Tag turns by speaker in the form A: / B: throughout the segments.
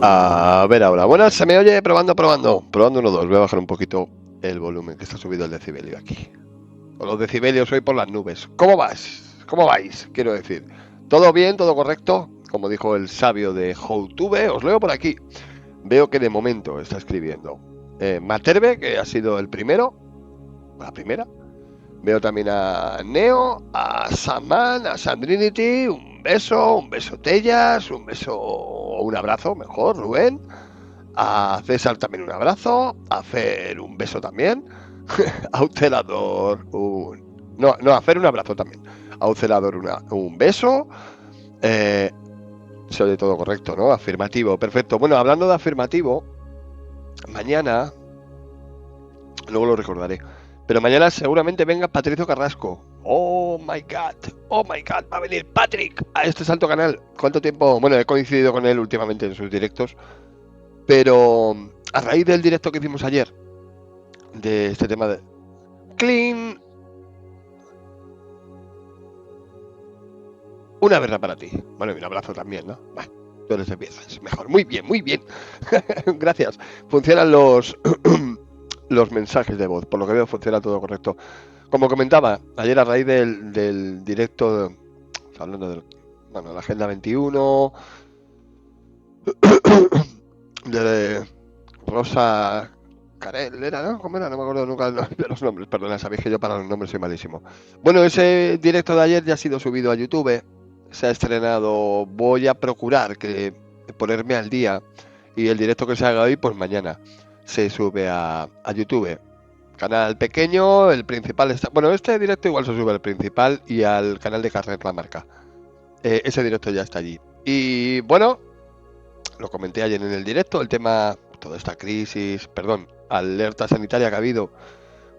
A: A ver ahora. Buenas, se me oye probando, probando. Probando 1, 2. Voy a bajar un poquito el volumen, que está subido el decibelio aquí. Con los decibelios hoy por las nubes. ¿Cómo vas? ¿Cómo vais? Quiero decir. ¿Todo bien? ¿Todo correcto? Como dijo el sabio de Youtube, os leo por aquí. Veo que de momento está escribiendo Materbe, que ha sido el primero. La primera. Veo también a Neo, a Saman, a Sandrinity. Un beso Tellas, un beso, un abrazo, mejor, Rubén. A César también un abrazo. A Fer un beso también. A Ucelador un... No, a Fer un abrazo también. A Ucelador un beso. Sobre todo correcto, ¿no? Afirmativo, perfecto. Bueno, hablando de afirmativo, mañana, luego lo recordaré, pero mañana seguramente venga Patricio Carrasco. Oh my God, va a venir Patrick a este Salto Canal. ¿Cuánto tiempo? Bueno, he coincidido con él últimamente en sus directos, pero a raíz del directo que hicimos ayer, de este tema de Clean, una berra para ti. Bueno, y un abrazo también, ¿no? Bueno, tú eres de piezas. Mejor, muy bien, muy bien. Gracias. Funcionan los mensajes de voz, por lo que veo funciona todo correcto. Como comentaba, ayer a raíz del directo, hablando de la Agenda 21, de Rosa Carel, ¿era, no? ¿Cómo era? No me acuerdo nunca de los nombres, perdona, sabéis que yo para los nombres soy malísimo. Bueno, ese directo de ayer ya ha sido subido a YouTube, se ha estrenado, voy a procurar que ponerme al día, y el directo que se haga hoy, pues mañana se sube a YouTube. Canal pequeño, el principal está... Bueno, este directo igual se sube al principal y al canal de Carnet La Marca. Ese directo ya está allí. Y bueno, lo comenté ayer en el directo, el tema, toda esta crisis, perdón, alerta sanitaria que ha habido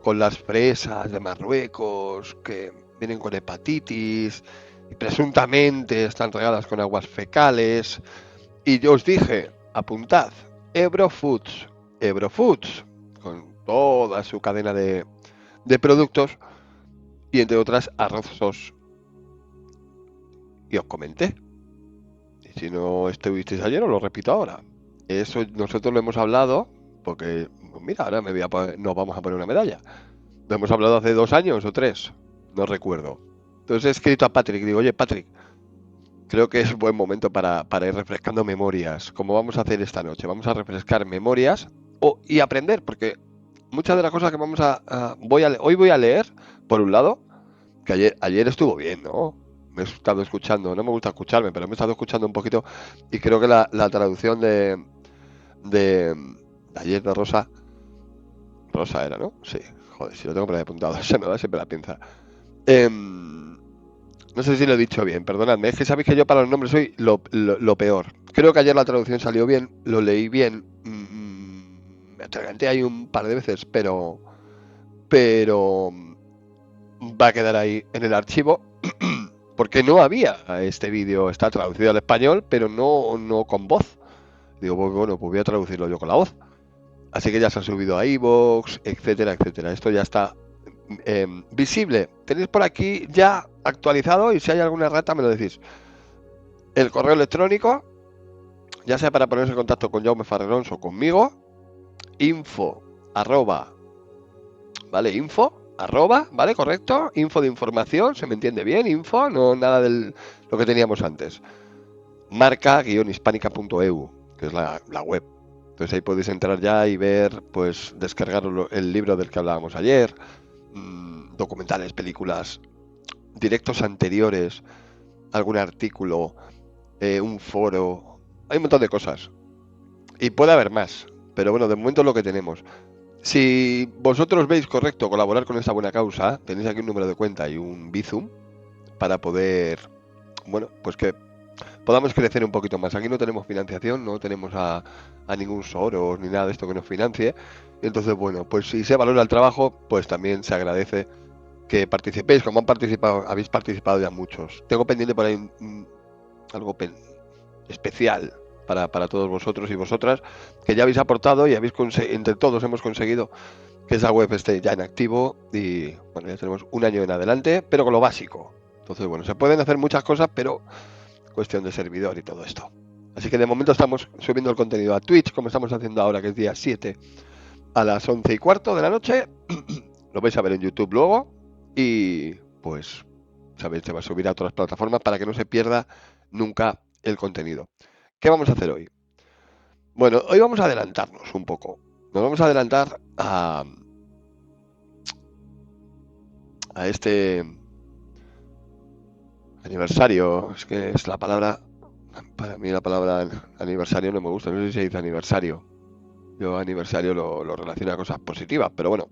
A: con las fresas de Marruecos que vienen con hepatitis y presuntamente están regadas con aguas fecales. Y yo os dije, apuntad, Ebro Foods, con toda su cadena de productos y entre otras arrozos. Y os comenté. Y si no estuvisteis ayer, os lo repito ahora. Eso nosotros lo hemos hablado porque, mira, ahora nos vamos a poner una medalla. Lo hemos hablado hace 2 años o 3, no recuerdo. Entonces he escrito a Patrick, digo, oye Patrick, creo que es buen momento para ir refrescando memorias, como vamos a hacer esta noche. Vamos a refrescar memorias y aprender, porque muchas de las cosas que hoy voy a leer, por un lado, que ayer estuvo bien, ¿no? Me he estado escuchando, no me gusta escucharme, pero me he estado escuchando un poquito y creo que la traducción de ayer de Rosa era, ¿no? Sí, joder, si lo tengo por ahí apuntado, se me da siempre la pinza. No sé si lo he dicho bien, perdonadme, es que sabéis que yo para los nombres soy lo peor. Creo que ayer la traducción salió bien, lo leí bien, me atraganté ahí un par de veces, pero va a quedar ahí en el archivo porque no había este vídeo, está traducido al español, pero no con voz. Digo, pues bueno, pues voy a traducirlo yo con la voz. Así que ya se ha subido a iVoox, etcétera, etcétera. Esto ya está visible. Tenéis por aquí ya actualizado y si hay alguna rata me lo decís. El correo electrónico, ya sea para ponerse en contacto con Jaume Farrerons o conmigo, info arroba, ¿vale? ¿Vale? Correcto. Info de información, se me entiende bien, info, no nada de lo que teníamos antes. Marca-hispánica.eu, que es la web. Entonces ahí podéis entrar ya y ver, pues descargar el libro del que hablábamos ayer, documentales, películas, directos anteriores, algún artículo, un foro, hay un montón de cosas. Y puede haber más, pero bueno, de momento es lo que tenemos. Si vosotros veis correcto colaborar con esta buena causa, tenéis aquí un número de cuenta y un Bizum para poder, bueno, pues que podamos crecer un poquito más. Aquí no tenemos financiación, no tenemos a ningún Soros ni nada de esto que nos financie. Entonces, bueno, pues si se valora el trabajo, pues también se agradece que participéis, como habéis participado ya muchos. Tengo pendiente por ahí algo especial para todos vosotros y vosotras, que ya habéis aportado y entre todos hemos conseguido que esa web esté ya en activo y bueno, ya tenemos un año en adelante, pero con lo básico. Entonces, bueno, se pueden hacer muchas cosas, pero cuestión de servidor y todo esto. Así que de momento estamos subiendo el contenido a Twitch, como estamos haciendo ahora, que es día 7, a las 11:15 de la noche. Lo vais a ver en YouTube luego. Y pues, sabéis, se va a subir a otras plataformas para que no se pierda nunca el contenido. ¿Qué vamos a hacer hoy? Bueno, hoy vamos a adelantarnos un poco. Nos vamos a adelantar a este aniversario. Es que es la palabra, para mí la palabra aniversario no me gusta, no sé si se dice aniversario. Yo aniversario lo relaciono a cosas positivas, pero bueno,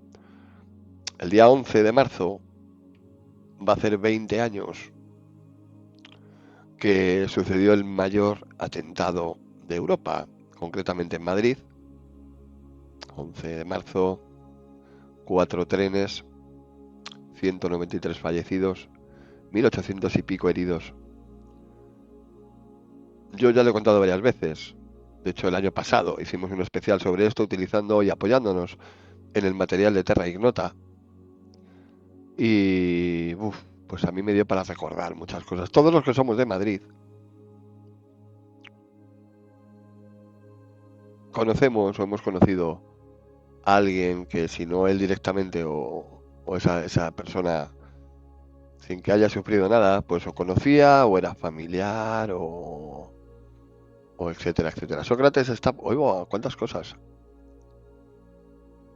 A: el día 11 de marzo va a hacer 20 años que sucedió el mayor atentado de Europa, concretamente en Madrid. 11 de marzo, 4 trenes, 193 fallecidos, 1800 y pico heridos. Yo ya lo he contado varias veces. De hecho, el año pasado hicimos un especial sobre esto utilizando y apoyándonos en el material de Terra Ignota. Y pues a mí me dio para recordar muchas cosas. Todos los que somos de Madrid conocemos o hemos conocido a alguien que, si no él directamente o esa persona sin que haya sufrido nada, pues o conocía o era familiar o etcétera, etcétera. Sócrates está... Oigo, ¿cuántas cosas?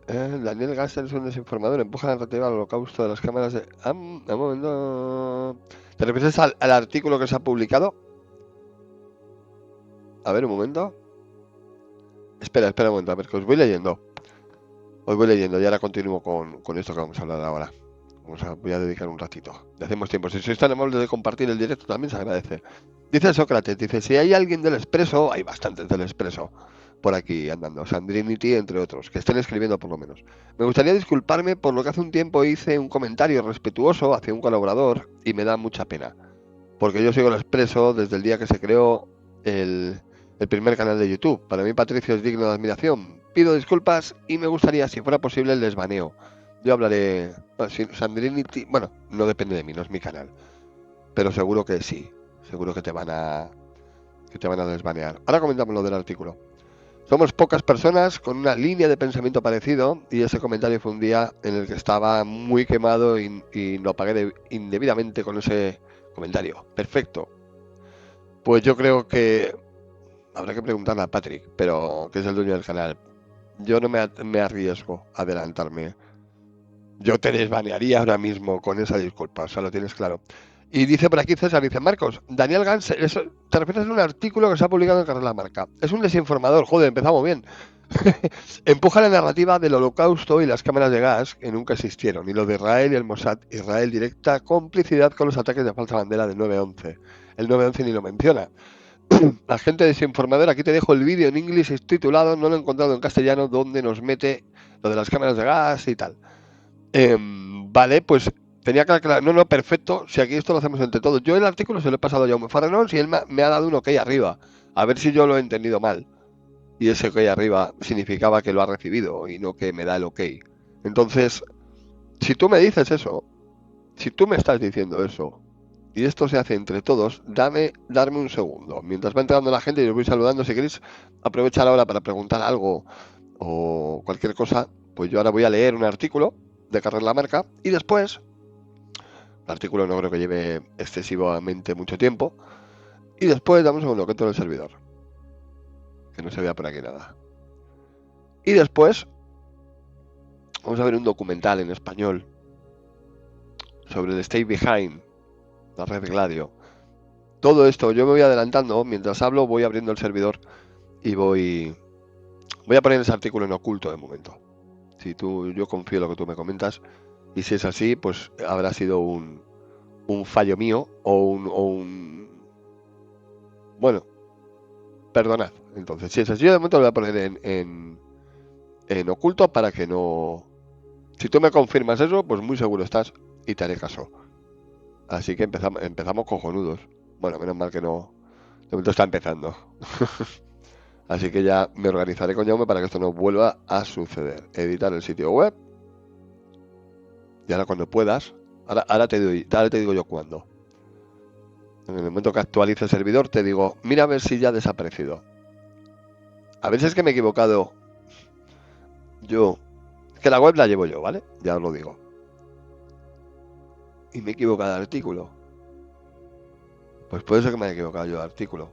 A: Daniel Gasser es un desinformador, empuja la narrativa al holocausto de las cámaras de... un momento. ¿Te refieres al artículo que se ha publicado? A ver, un momento. Espera un momento, a ver, que os voy leyendo. Os voy leyendo y ahora continúo con esto que vamos a hablar ahora. Voy a dedicar un ratito. Le hacemos tiempo. Si sois tan amables de compartir el directo, también se agradece. Dice Sócrates, dice, si hay alguien del Expreso, hay bastantes del Expreso por aquí andando, Sandrinity, entre otros, que estén escribiendo por lo menos. Me gustaría disculparme por lo que hace un tiempo hice un comentario respetuoso hacia un colaborador y me da mucha pena. Porque yo sigo el Expreso desde el día que se creó el primer canal de YouTube. Para mí Patricio es digno de admiración. Pido disculpas y me gustaría, si fuera posible, el desbaneo. Yo hablaré... Sandrinity... Bueno, no depende de mí, no es mi canal. Pero seguro que sí. Seguro que te van a desbanear. Ahora comentamos lo del artículo. Somos pocas personas con una línea de pensamiento parecido y ese comentario fue un día en el que estaba muy quemado y lo apagué indebidamente con ese comentario. Perfecto. Pues yo creo que habrá que preguntarle a Patrick, pero que es el dueño del canal. Yo no me arriesgo a adelantarme. Yo te desbanearía ahora mismo con esa disculpa, o sea, lo tienes claro. Y dice por aquí César, dice Marcos, Daniel Gans, te refieres a un artículo que se ha publicado en Carrera Marca. Es un desinformador, joder, empezamos bien. Empuja la narrativa del holocausto y las cámaras de gas que nunca existieron, y lo de Israel y el Mossad. Israel directa complicidad con los ataques de falsa bandera del 9/11. El 9/11 ni lo menciona. La gente desinformadora, aquí te dejo el vídeo en inglés titulado, no lo he encontrado en castellano, donde nos mete lo de las cámaras de gas y tal. Vale, pues tenía que aclarar. No, perfecto. Si aquí esto lo hacemos entre todos. Yo el artículo se lo he pasado a Jaume Farrenons y él me ha dado un ok arriba. A ver si yo lo he entendido mal. Y ese ok arriba significaba que lo ha recibido y no que me da el ok. Entonces, si tú me dices eso, si tú me estás diciendo eso, y esto se hace entre todos, darme un segundo. Mientras va entrando la gente y os voy saludando, si queréis aprovechar ahora para preguntar algo o cualquier cosa, pues yo ahora voy a leer un artículo de Carrera la Marca y después, el artículo no creo que lleve excesivamente mucho tiempo, y después damos un segundo que entro en el servidor, que no se vea por aquí nada. Y después vamos a ver un documental en español sobre el Stay Behind, la red Gladio. Todo esto yo me voy adelantando, mientras hablo voy abriendo el servidor y voy a poner ese artículo en oculto de momento. Yo confío en lo que tú me comentas, y si es así, pues habrá sido un fallo mío o un... Bueno, perdonad. Entonces, si es así, yo de momento lo voy a poner en oculto para que no... Si tú me confirmas eso, pues muy seguro estás y te haré caso. Así que empezamos cojonudos. Bueno, menos mal que no... De momento está empezando. Así que ya me organizaré con Jaume para que esto no vuelva a suceder. Editar el sitio web. Y ahora cuando puedas... Ahora te digo yo cuándo. En el momento que actualice el servidor te digo, mira a ver si ya ha desaparecido. A veces que me he equivocado yo, que la web la llevo yo, ¿vale? Ya os lo digo. Y me he equivocado de artículo. Pues puede ser que me haya equivocado yo de artículo.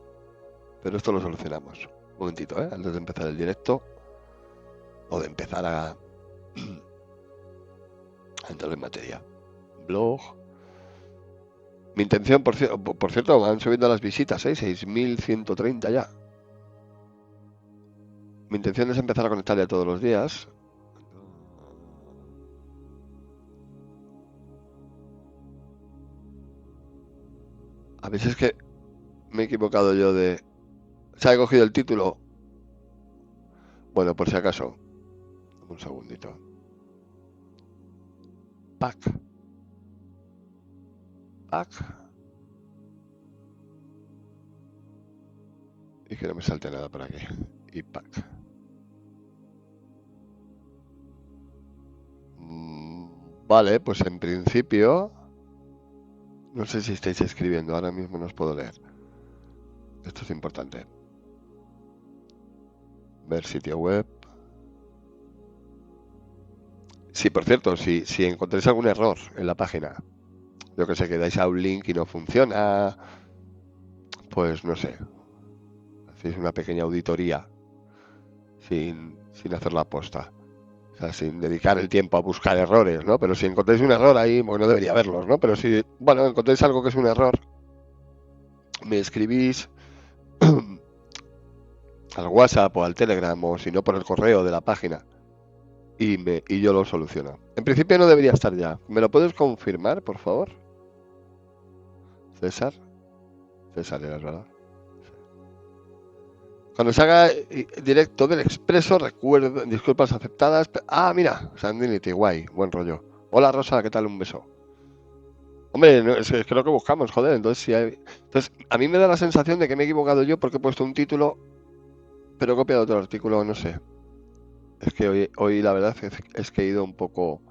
A: Pero esto lo solucionamos. Un momentito, antes de empezar el directo. O de empezar a entrar en materia. Blog. Mi intención, por cierto, van subiendo las visitas, 6.130 ya. Mi intención es empezar a conectarle todos los días. A veces que me he equivocado yo de... ¿Se ha cogido el título? Bueno, por si acaso. Un segundito. Pack. Y que no me salte nada por aquí. Y pack. Vale, pues en principio... No sé si estáis escribiendo, ahora mismo no os puedo leer. Esto es importante. Ver sitio web. Sí, por cierto, si encontráis algún error en la página, yo que sé, que dais a un link y no funciona, pues no sé, hacéis una pequeña auditoría sin hacer la aposta. O sea, sin dedicar el tiempo a buscar errores, ¿no? Pero si encontráis un error ahí, bueno, debería haberlos, ¿no? Pero si, bueno, encontráis algo que es un error, me escribís al WhatsApp o al Telegram o si no por el correo de la página y yo lo soluciono. En principio no debería estar ya. ¿Me lo puedes confirmar, por favor? César. César eras, ¿verdad? Cuando se haga directo del Expreso, recuerdo, disculpas aceptadas. Ah, mira, Sandinity, guay, buen rollo. Hola Rosa, ¿qué tal? Un beso. Hombre, no, es que lo que buscamos, joder. Entonces, entonces, a mí me da la sensación de que me he equivocado yo porque he puesto un título, pero he copiado otro artículo, no sé. Es que hoy la verdad es que he ido un poco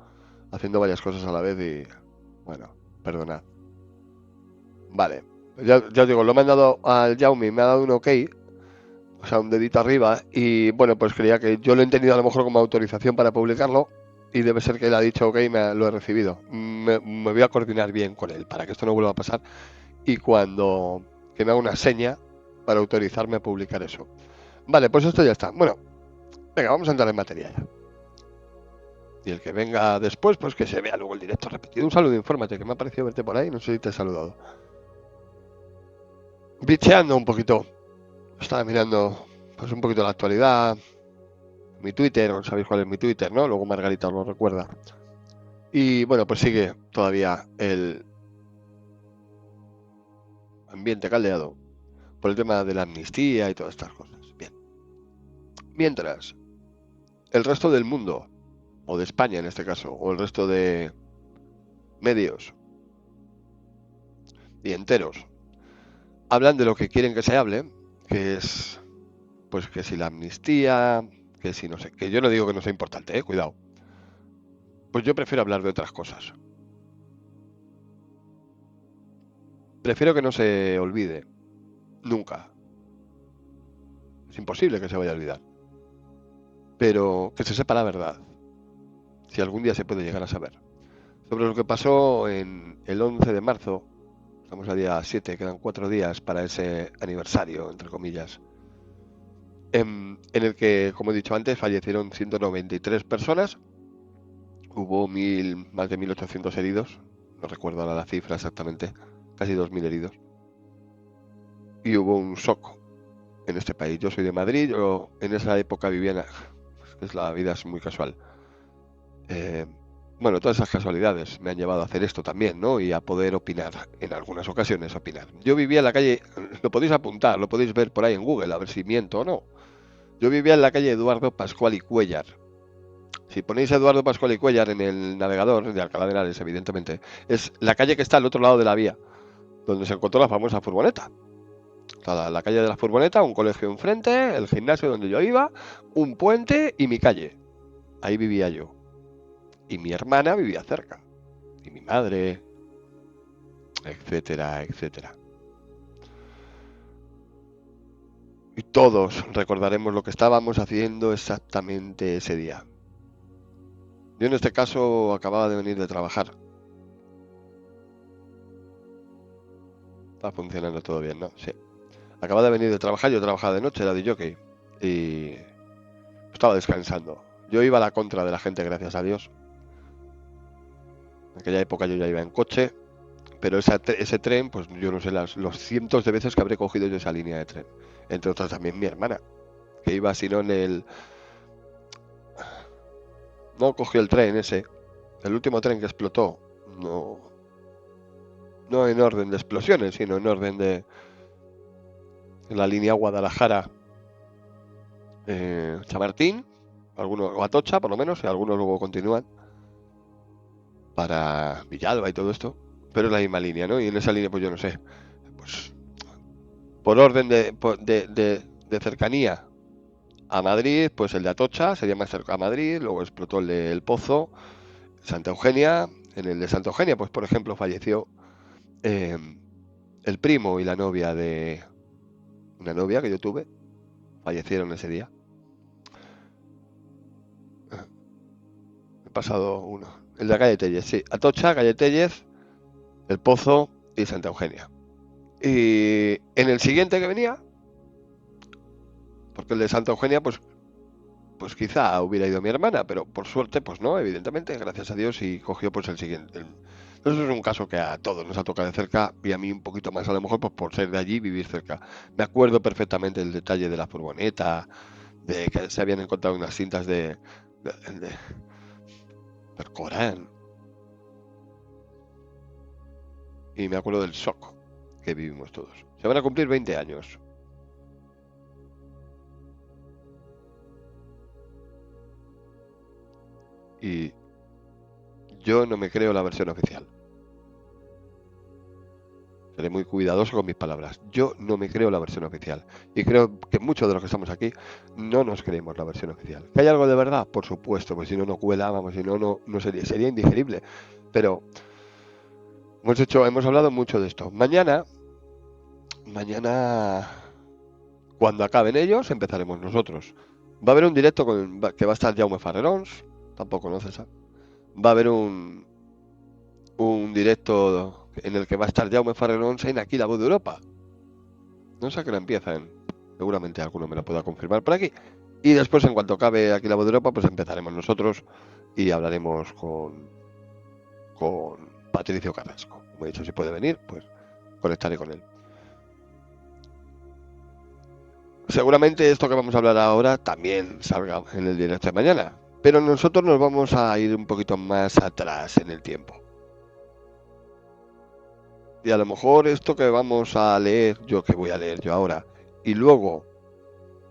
A: haciendo varias cosas a la vez y, bueno, perdonad. Vale, ya os digo, lo he mandado al Xiaomi, me ha dado un ok, o sea, un dedito arriba, y bueno, pues creía que yo lo he entendido a lo mejor como autorización para publicarlo, y debe ser que él ha dicho ok, lo he recibido. Me voy a coordinar bien con él para que esto no vuelva a pasar, y cuando que me haga una seña para autorizarme a publicar eso. Vale, pues esto ya está. Bueno, venga, vamos a entrar en materia ya. Y el que venga después, pues que se vea luego el directo repetido. Un saludo, infórmate, que me ha parecido verte por ahí, no sé si te he saludado. Bicheando un poquito. Estaba mirando pues un poquito la actualidad. Mi Twitter, no sabéis cuál es mi Twitter, ¿no? Luego Margarita os lo recuerda. Y bueno, pues sigue todavía el ambiente caldeado por el tema de la amnistía y todas estas cosas. Bien. Mientras, el resto del mundo, o de España en este caso, o el resto de medios y enteros, hablan de lo que quieren que se hable, que es, pues que si la amnistía, que si no sé, que yo no digo que no sea importante, cuidado. Pues yo prefiero hablar de otras cosas. Prefiero que no se olvide, nunca. Es imposible que se vaya a olvidar. Pero que se sepa la verdad, si algún día se puede llegar a saber. Sobre lo que pasó en el 11 de marzo, estamos a día 7, quedan 4 días para ese aniversario, entre comillas, en el que, como he dicho antes, fallecieron 193 personas, hubo más de 1.800 heridos, no recuerdo ahora la cifra exactamente, casi 2.000 heridos, y hubo un shock en este país. Yo soy de Madrid, yo en esa época vivía la vida es muy casual. Bueno, todas esas casualidades me han llevado a hacer esto también, ¿no? Y a poder opinar, en algunas ocasiones opinar. Yo vivía en la calle, lo podéis apuntar, lo podéis ver por ahí en Google, a ver si miento o no. Yo vivía en la calle Eduardo Pascual y Cuéllar. Si ponéis Eduardo Pascual y Cuéllar en el navegador de Alcalá de Henares, evidentemente, es la calle que está al otro lado de la vía, donde se encontró la famosa furgoneta. La calle de la furgoneta, un colegio enfrente, el gimnasio donde yo iba, un puente y mi calle. Ahí vivía yo. Y mi hermana vivía cerca. Y mi madre, etcétera, etcétera. Y todos recordaremos lo que estábamos haciendo exactamente ese día. Yo en este caso acababa de venir de trabajar. Está funcionando todo bien, ¿no? Sí. Acababa de venir de trabajar, yo trabajaba de noche, era de jockey. Y estaba descansando. Yo iba a la contra de la gente, gracias a Dios. En aquella época yo ya iba en coche, pero ese tren, pues yo no sé los cientos de veces que habré cogido yo esa línea de tren. Entre otras también mi hermana, que iba si no en el... No cogió el tren ese, el último tren que explotó. No, no en orden de explosiones, sino en orden de la línea Guadalajara, Chamartín, algunos, o Atocha por lo menos, y algunos luego continúan para Villalba y todo esto, pero es la misma línea, ¿no? Y en esa línea, pues yo no sé, pues por orden de cercanía a Madrid, pues el de Atocha sería más cerca a Madrid, luego explotó el de El Pozo, Santa Eugenia, en el de Santa Eugenia, pues por ejemplo falleció eh, el primo y la novia de una novia que yo tuve, fallecieron ese día. He pasado uno. El de la calle Tellez, sí. Atocha, calle Tellez, El Pozo y Santa Eugenia. Y en el siguiente que venía, porque el de Santa Eugenia, pues quizá hubiera ido mi hermana, pero por suerte, pues no, evidentemente, gracias a Dios, y cogió pues el siguiente. Eso es un caso que a todos nos ha tocado de cerca, y a mí un poquito más a lo mejor, pues por ser de allí, vivir cerca. Me acuerdo perfectamente el detalle de la furgoneta, de que se habían encontrado unas cintas del Corán, y me acuerdo del shock que vivimos todos. Se van a cumplir 20 años. Y yo no me creo la versión oficial. Seré muy cuidadoso con mis palabras. Yo no me creo la versión oficial. Y creo que muchos de los que estamos aquí no nos creemos la versión oficial. ¿Que hay algo de verdad? Por supuesto, pues si no, no cuela, vamos, si no, no sería indigerible. Pero hemos hablado mucho de esto. Mañana, cuando acaben ellos, empezaremos nosotros. Va a haber un directo que va a estar Jaume Farrerons, tampoco conoces, ¿eh? Va a haber un directo en el que va a estar Jaume Farrerons en Aquí la Voz de Europa. No sé a qué hora empiezan. Seguramente alguno me lo pueda confirmar por aquí. Y después, en cuanto acabe Aquí la Voz de Europa, pues empezaremos nosotros y hablaremos con Patricio Carrasco. Como he dicho, si puede venir, pues conectaré con él. Seguramente esto que vamos a hablar ahora también salga en el directo de mañana. Pero nosotros nos vamos a ir un poquito más atrás en el tiempo. Y a lo mejor esto que vamos a leer, yo que voy a leer yo ahora, y luego,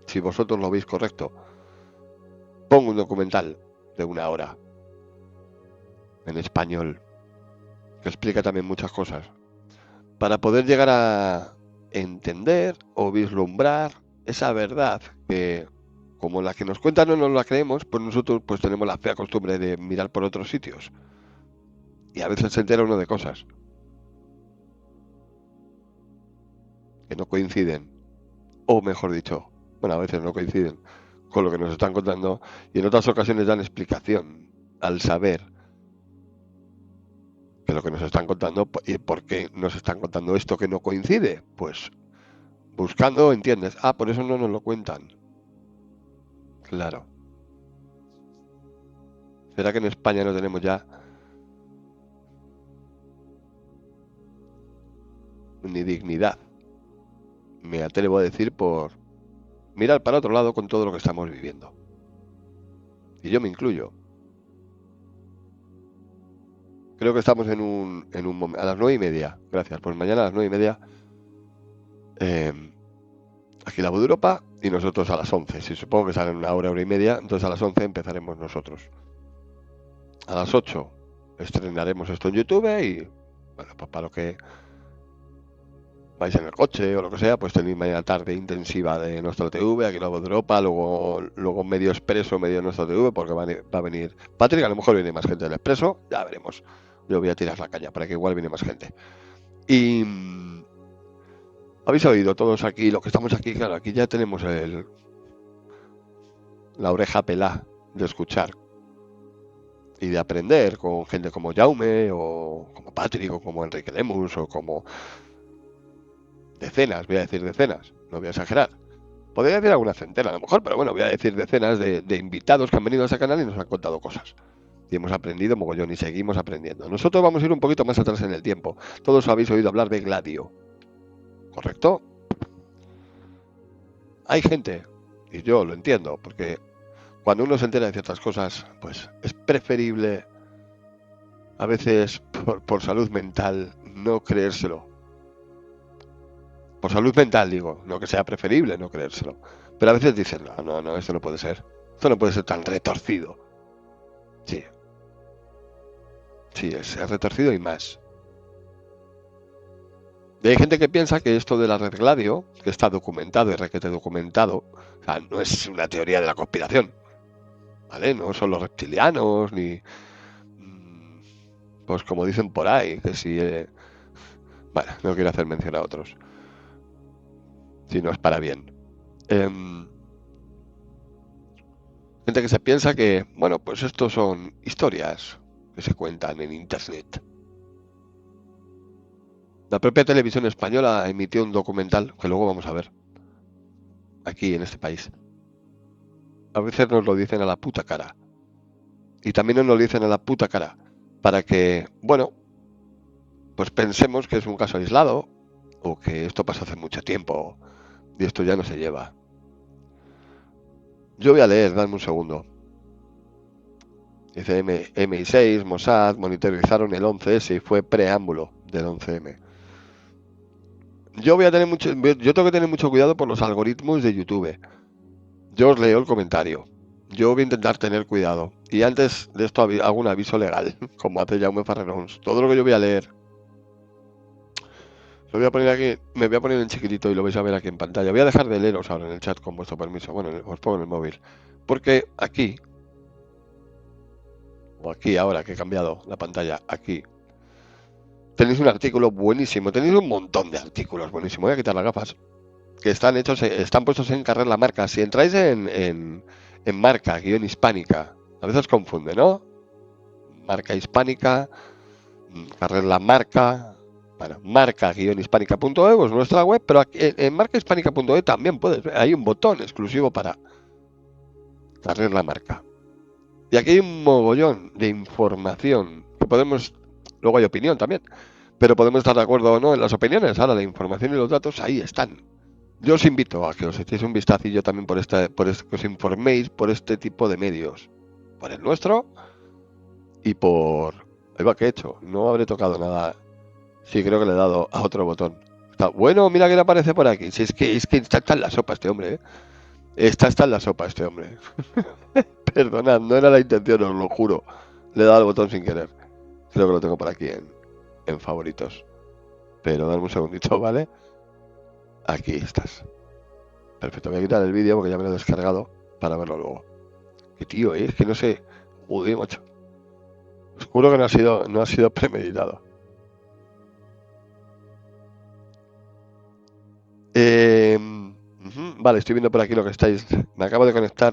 A: si vosotros lo veis correcto, pongo un documental de 1 hora en español que explica también muchas cosas para poder llegar a entender o vislumbrar esa verdad que, como la que nos cuentan no nos la creemos, pues nosotros pues tenemos la fea costumbre de mirar por otros sitios y a veces se entera uno de cosas que no coinciden, o mejor dicho, bueno, a veces no coinciden con lo que nos están contando, y en otras ocasiones dan explicación al saber que lo que nos están contando y por qué nos están contando esto que no coincide. Pues buscando, entiendes. Ah, por eso no nos lo cuentan. Claro. ¿Será que en España no tenemos ya ni dignidad? Me atrevo a decir por mirar para otro lado con todo lo que estamos viviendo. Y yo me incluyo. Creo que estamos en un momento. A las 9:30. Gracias. Pues mañana a las 9:30. Aquí la Voz de Europa y nosotros a las 11. Si supongo que salen 1 hora y media, entonces a las 11 empezaremos nosotros. A las 8 estrenaremos esto en YouTube y, bueno, pues para lo que vais en el coche o lo que sea, pues tenéis mañana tarde intensiva de Nuestra TV, aquí la Voz de Europa, luego medio expreso, medio Nuestra TV, porque va a venir Patrick, a lo mejor viene más gente del expreso, ya veremos. Yo voy a tirar la caña para que igual viene más gente. Y Habéis oído todos aquí, los que estamos aquí, claro, aquí ya tenemos la oreja pelá de escuchar y de aprender con gente como Jaume o como Patrick o como Enrique Lemus o como decenas, voy a decir decenas, no voy a exagerar. Podría decir alguna centena a lo mejor, pero bueno, voy a decir decenas de invitados que han venido a ese canal y nos han contado cosas. Y hemos aprendido mogollón y seguimos aprendiendo. Nosotros vamos a ir un poquito más atrás en el tiempo. Todos habéis oído hablar de Gladio, ¿correcto? Hay gente, y yo lo entiendo, porque cuando uno se entera de ciertas cosas, pues es preferible a veces por salud mental no creérselo. Por salud mental digo, no que sea preferible no creérselo. Pero a veces dicen, no, esto no puede ser. Esto no puede ser tan retorcido. Sí, sí, es retorcido y más. Y hay gente que piensa que esto de la red Gladio, que está documentado y requete documentado, o sea, no es una teoría de la conspiración, ¿vale? No son los reptilianos, ni... Pues como dicen por ahí, que si... bueno, no quiero hacer mención a otros, si no es para bien. Gente que se piensa que, bueno, pues estos son historias que se cuentan en internet. La propia televisión española emitió un documental que luego vamos a ver aquí en este país. A veces nos lo dicen a la puta cara. Y también nos lo dicen a la puta cara para que, bueno, pues pensemos que es un caso aislado o que esto pasó hace mucho tiempo y esto ya no se lleva. Yo voy a leer, dadme un segundo. Dice MI6, Mossad monitorizaron el 11S y fue preámbulo del 11M. Yo tengo que tener mucho cuidado por los algoritmos de YouTube. Yo os leo el comentario. Yo voy a intentar tener cuidado. Y antes de esto hago un aviso legal, como hace Jaume Farrerons. Todo lo que yo voy a leer, lo voy a poner aquí, me voy a poner en chiquitito y lo vais a ver aquí en pantalla. Voy a dejar de leeros ahora en el chat con vuestro permiso. Bueno, os pongo en el móvil. Porque aquí, o aquí ahora que he cambiado la pantalla, aquí, tenéis un artículo buenísimo. Tenéis un montón de artículos buenísimos. Voy a quitar las gafas. Que están puestos en Carrer La Marca. Si entráis en marca, guión hispánica, a veces confunde, ¿no? Marca hispánica, Carrer La Marca, bueno, marca-hispánica.eu es nuestra web, pero aquí, en marcahispánica.eu también puedes ver, hay un botón exclusivo para Carrer La Marca. Y aquí hay un mogollón de información que podemos, luego hay opinión también, pero podemos estar de acuerdo o no en las opiniones. Ahora la información y los datos ahí están. Yo os invito a que os echéis un vistacillo también que os informéis por este tipo de medios. Por el nuestro y por... Ahí va, ¿qué he hecho? No habré tocado nada. Sí, creo que le he dado a otro botón. Está... Bueno, mira que le aparece por aquí. Si es que está en la sopa este hombre, ¿eh? Está en la sopa este hombre. Perdonad, no era la intención, os lo juro. Le he dado al botón sin querer. Creo que lo tengo por aquí en favoritos. Pero dame un segundito, ¿vale? Aquí estás. Perfecto, voy a quitar el vídeo porque ya me lo he descargado para verlo luego. Qué tío, es que no sé. Joder, macho. Os juro que no ha sido premeditado. Vale, estoy viendo por aquí lo que estáis. Me acabo de conectar.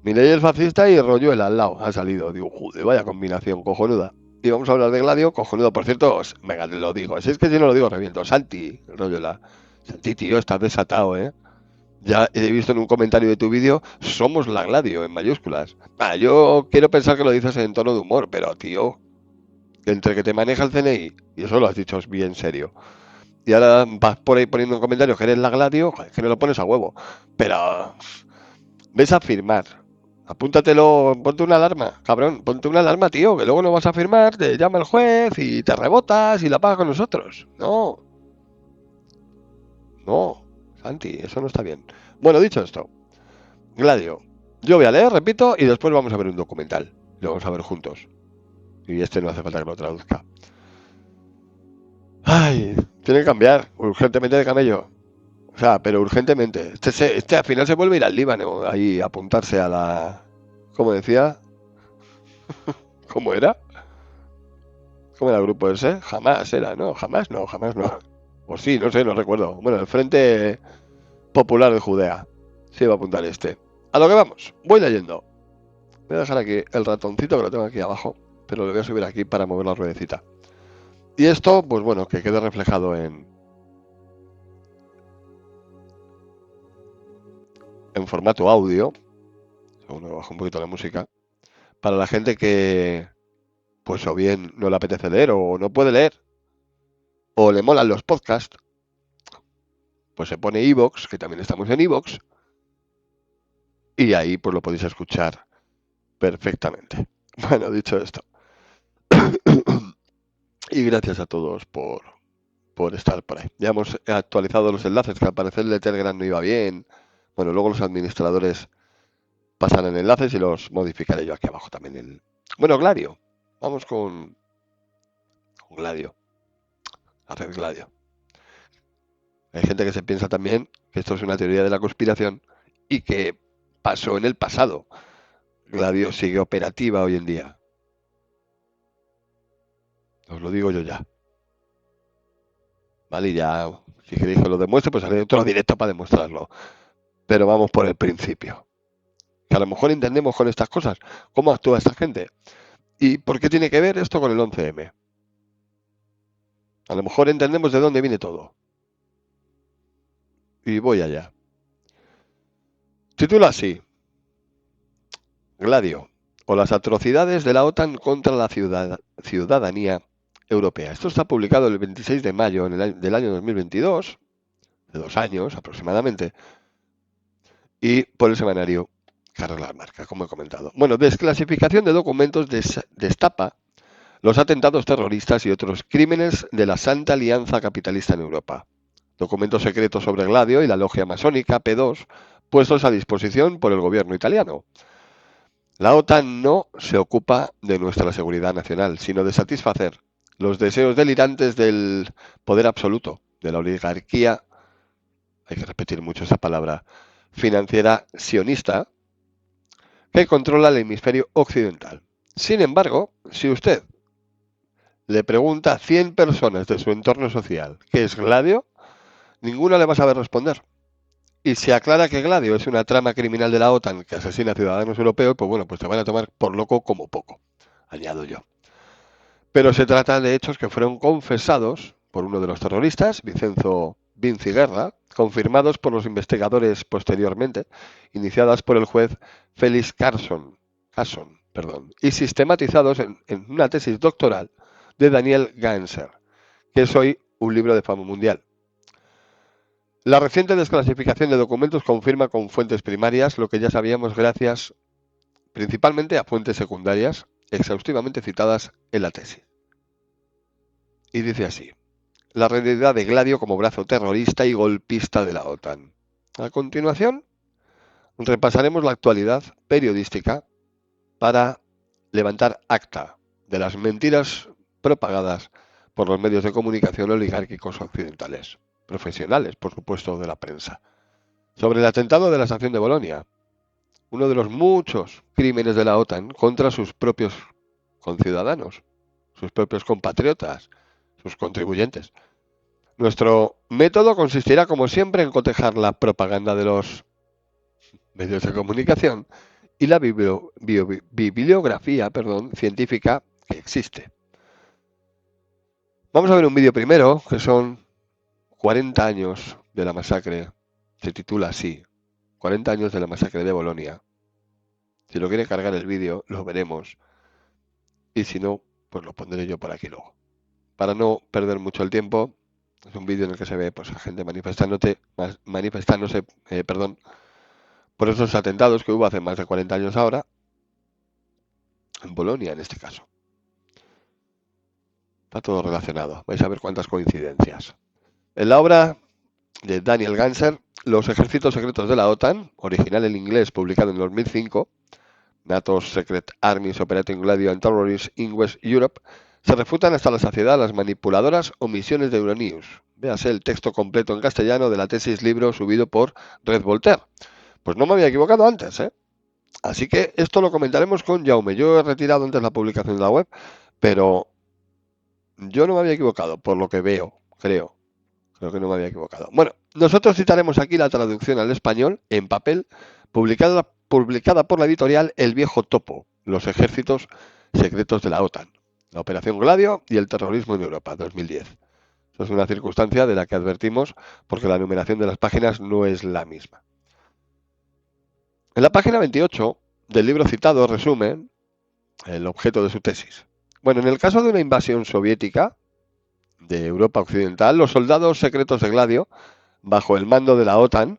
A: Milei el fascista y Royuela al lado. Ha salido. Digo, joder, vaya combinación cojonuda. Y vamos a hablar de Gladio, cojonudo. Por cierto, venga, lo digo. Si es que si no lo digo, reviento. Santi, Royuela. Santi, tío, estás desatado, ¿eh? Ya he visto en un comentario de tu vídeo, somos la Gladio, en mayúsculas. Yo quiero pensar que lo dices en tono de humor, pero tío, entre que te maneja el CNI, y eso lo has dicho bien serio, y ahora vas por ahí poniendo en comentarios que eres la Gladio, joder, que me lo pones a huevo. Pero ves a firmar. Apúntatelo, ponte una alarma, cabrón, ponte una alarma, tío, que luego no vas a firmar, te llama el juez y te rebotas y la pagas con nosotros. No, no, Santi, eso no está bien. Bueno, dicho esto, Gladio, yo voy a leer, repito, y después vamos a ver un documental. Lo vamos a ver juntos. Y este no hace falta que lo traduzca. Ay, tiene que cambiar urgentemente de camello. O sea, pero urgentemente. Este al final se vuelve a ir al Líbano, ahí a apuntarse a la... ¿Cómo decía? ¿Cómo era? ¿Cómo era el grupo ese? Jamás era, ¿no? Jamás no, jamás no. O sí, no sé, no recuerdo. Bueno, el Frente Popular de Judea. Se iba a apuntar este. A lo que vamos, voy leyendo. Voy a dejar aquí el ratoncito que lo tengo aquí abajo, pero lo voy a subir aquí para mover la ruedecita. Y esto, pues bueno, que quede reflejado en formato audio. Según bajo un poquito la música. Para la gente que, pues o bien no le apetece leer o no puede leer, o le molan los podcasts, pues se pone iVoox, que también estamos en iVoox, y ahí pues lo podéis escuchar perfectamente. Bueno, dicho esto, y gracias a todos por estar por ahí. Ya hemos actualizado los enlaces, que al parecer el de Telegram no iba bien. Bueno, luego los administradores pasarán enlaces y los modificaré yo aquí abajo también. Bueno, Gladio. Vamos con Gladio. La red Gladio. Hay gente que se piensa también que esto es una teoría de la conspiración y que pasó en el pasado. Gladio sigue operativa hoy en día. Os lo digo yo ya. Vale, y ya, si queréis que lo demuestre, pues haré otro directo para demostrarlo. Pero vamos por el principio. Que a lo mejor entendemos con estas cosas cómo actúa esta gente. ¿Y por qué tiene que ver esto con el 11M? A lo mejor entendemos de dónde viene todo. Y voy allá. Titula así: Gladio, o las atrocidades de la OTAN contra la ciudadanía europea. Esto está publicado el 26 de mayo del año 2022, de 2 años aproximadamente, y por el semanario Carlos Lamarca, como he comentado. Bueno, desclasificación de documentos destapa los atentados terroristas y otros crímenes de la Santa Alianza Capitalista en Europa. Documentos secretos sobre Gladio y la logia masónica P2 puestos a disposición por el gobierno italiano. La OTAN no se ocupa de nuestra seguridad nacional, sino de satisfacer los deseos delirantes del poder absoluto, de la oligarquía, hay que repetir mucho esa palabra, financiera sionista, que controla el hemisferio occidental. Sin embargo, si usted le pregunta a 100 personas de su entorno social qué es Gladio, ninguna le va a saber responder. Y se aclara que Gladio es una trama criminal de la OTAN que asesina a ciudadanos europeos, pues bueno, pues te van a tomar por loco como poco, añado yo. Pero se trata de hechos que fueron confesados por uno de los terroristas, Vincenzo Vinci Guerra, confirmados por los investigadores posteriormente, iniciadas por el juez Félix Casson, y sistematizados en una tesis doctoral de Daniel Ganser, que es hoy un libro de fama mundial. La reciente desclasificación de documentos confirma con fuentes primarias lo que ya sabíamos gracias principalmente a fuentes secundarias exhaustivamente citadas en la tesis. Y dice así: la realidad de Gladio como brazo terrorista y golpista de la OTAN. A continuación, repasaremos la actualidad periodística para levantar acta de las mentiras propagadas por los medios de comunicación oligárquicos occidentales, profesionales, por supuesto, de la prensa, sobre el atentado de la estación de Bolonia, uno de los muchos crímenes de la OTAN contra sus propios conciudadanos, sus propios compatriotas, sus contribuyentes. Nuestro método consistirá, como siempre, en cotejar la propaganda de los medios de comunicación y la bibliografía científica que existe. Vamos a ver un vídeo primero, que son 40 años de la masacre. Se titula así: 40 años de la masacre de Bolonia. Si lo quiere cargar el vídeo, lo veremos. Y si no, pues lo pondré yo por aquí luego. Para no perder mucho el tiempo, es un vídeo en el que se ve pues, a gente manifestándose por esos atentados que hubo hace más de 40 años ahora, en Bolonia en este caso. Está todo relacionado. Vais a ver cuántas coincidencias. En la obra de Daniel Ganser, Los ejércitos secretos de la OTAN, original en inglés, publicado en 2005, NATO's Secret Armies Operating Gladio and Terrorists in West Europe, se refutan hasta la saciedad las manipuladoras omisiones de Euronews. Véase el texto completo en castellano de la tesis libro subido por Red Voltaire. Pues no me había equivocado antes, ¿eh? Así que esto lo comentaremos con Jaume. Yo he retirado antes la publicación de la web, pero yo no me había equivocado, por lo que veo, creo Creo que no me había equivocado. Bueno, nosotros citaremos aquí la traducción al español en papel, publicada por la editorial El Viejo Topo, Los ejércitos secretos de la OTAN, la Operación Gladio y el terrorismo en Europa, 2010. Eso es una circunstancia de la que advertimos porque la numeración de las páginas no es la misma. En la página 28 del libro citado resume el objeto de su tesis. Bueno, en el caso de una invasión soviética de Europa Occidental, los soldados secretos de Gladio, bajo el mando de la OTAN,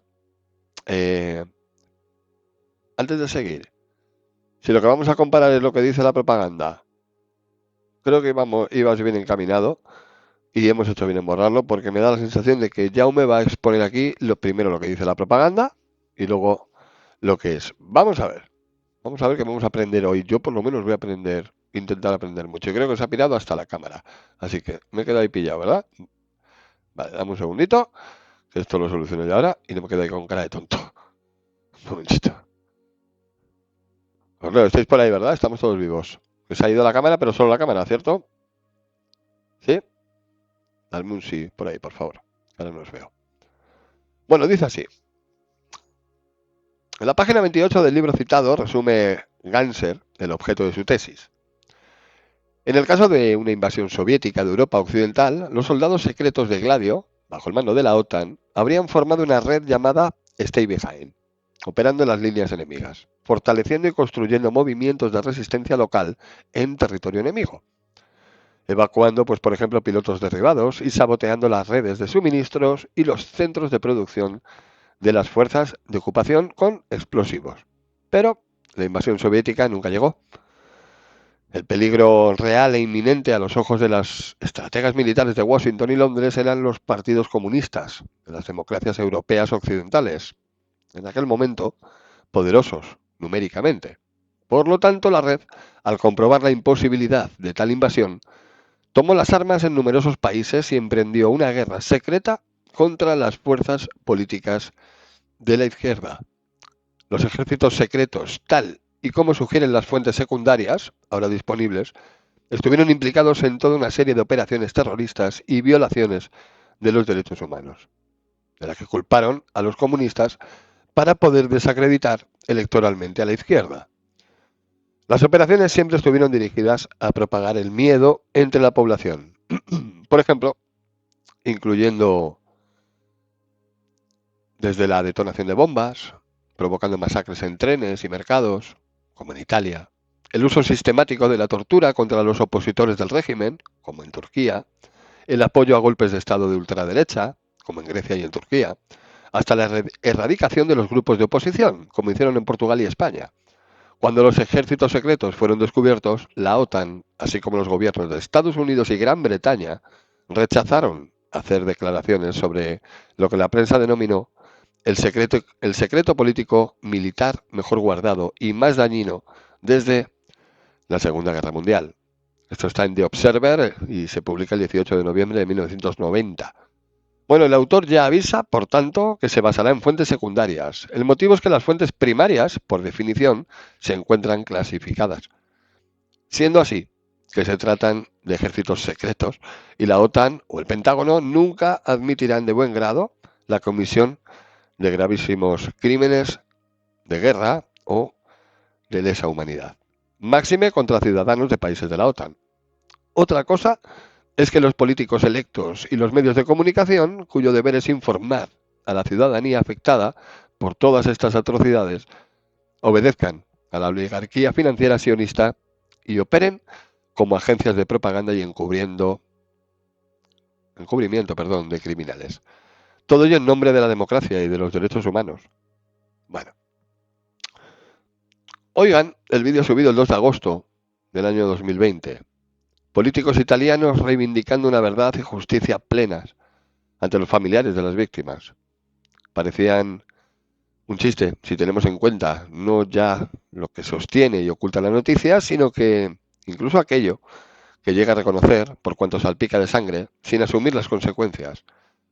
A: antes de seguir, si lo que vamos a comparar es lo que dice la propaganda, creo que ibas bien encaminado y hemos hecho bien en borrarlo porque me da la sensación de que Jaume va a exponer aquí primero lo que dice la propaganda y luego lo que es. Vamos a ver qué vamos a aprender hoy. Yo por lo menos voy a intentar aprender mucho. Y creo que se ha pirado hasta la cámara. Así que me he quedado ahí pillado, ¿verdad? Vale, dame un segundito, que esto lo soluciono yo ahora y no me quedo ahí con cara de tonto. Un momentito. Pues no, estáis por ahí, ¿verdad? Estamos todos vivos. Se ha ido la cámara, pero solo la cámara, ¿cierto? ¿Sí? Dame un sí por ahí, por favor. Ahora no os veo. Bueno, dice así. En la página 28 del libro citado resume Ganser el objeto de su tesis. En el caso de una invasión soviética de Europa Occidental, los soldados secretos de Gladio, bajo el mando de la OTAN, habrían formado una red llamada Stay Behind, operando en las líneas enemigas, fortaleciendo y construyendo movimientos de resistencia local en territorio enemigo, evacuando, pues, por ejemplo, pilotos derribados y saboteando las redes de suministros y los centros de producción de las fuerzas de ocupación con explosivos. Pero la invasión soviética nunca llegó. El peligro real e inminente a los ojos de las estrategas militares de Washington y Londres eran los partidos comunistas de las democracias europeas occidentales, en aquel momento poderosos numéricamente. Por lo tanto, la red, al comprobar la imposibilidad de tal invasión, tomó las armas en numerosos países y emprendió una guerra secreta contra las fuerzas políticas de la izquierda. Los ejércitos secretos, tal y como sugieren las fuentes secundarias, ahora disponibles, estuvieron implicados en toda una serie de operaciones terroristas y violaciones de los derechos humanos, de las que culparon a los comunistas para poder desacreditar electoralmente a la izquierda. Las operaciones siempre estuvieron dirigidas a propagar el miedo entre la población, por ejemplo, incluyendo desde la detonación de bombas, provocando masacres en trenes y mercados, como en Italia, el uso sistemático de la tortura contra los opositores del régimen, como en Turquía, el apoyo a golpes de Estado de ultraderecha, como en Grecia y en Turquía, hasta la erradicación de los grupos de oposición, como hicieron en Portugal y España. Cuando los ejércitos secretos fueron descubiertos, la OTAN, así como los gobiernos de Estados Unidos y Gran Bretaña, rechazaron hacer declaraciones sobre lo que la prensa denominó el secreto político militar mejor guardado y más dañino desde la Segunda Guerra Mundial. Esto está en The Observer y se publica el 18 de noviembre de 1990. Bueno, el autor ya avisa, por tanto, que se basará en fuentes secundarias. El motivo es que las fuentes primarias, por definición, se encuentran clasificadas. Siendo así, que se tratan de ejércitos secretos y la OTAN o el Pentágono nunca admitirán de buen grado la comisión de gravísimos crímenes de guerra o de lesa humanidad. Máxime contra ciudadanos de países de la OTAN. Otra cosa es que los políticos electos y los medios de comunicación, cuyo deber es informar a la ciudadanía afectada por todas estas atrocidades, obedezcan a la oligarquía financiera sionista y operen como agencias de propaganda y encubrimiento, de criminales. Todo ello en nombre de la democracia y de los derechos humanos. Bueno. Oigan el vídeo subido el 2 de agosto del año 2020. Políticos italianos reivindicando una verdad y justicia plenas ante los familiares de las víctimas. Parecían un chiste, si tenemos en cuenta no ya lo que sostiene y oculta la noticia, sino que incluso aquello que llega a reconocer, por cuanto salpica de sangre, sin asumir las consecuencias,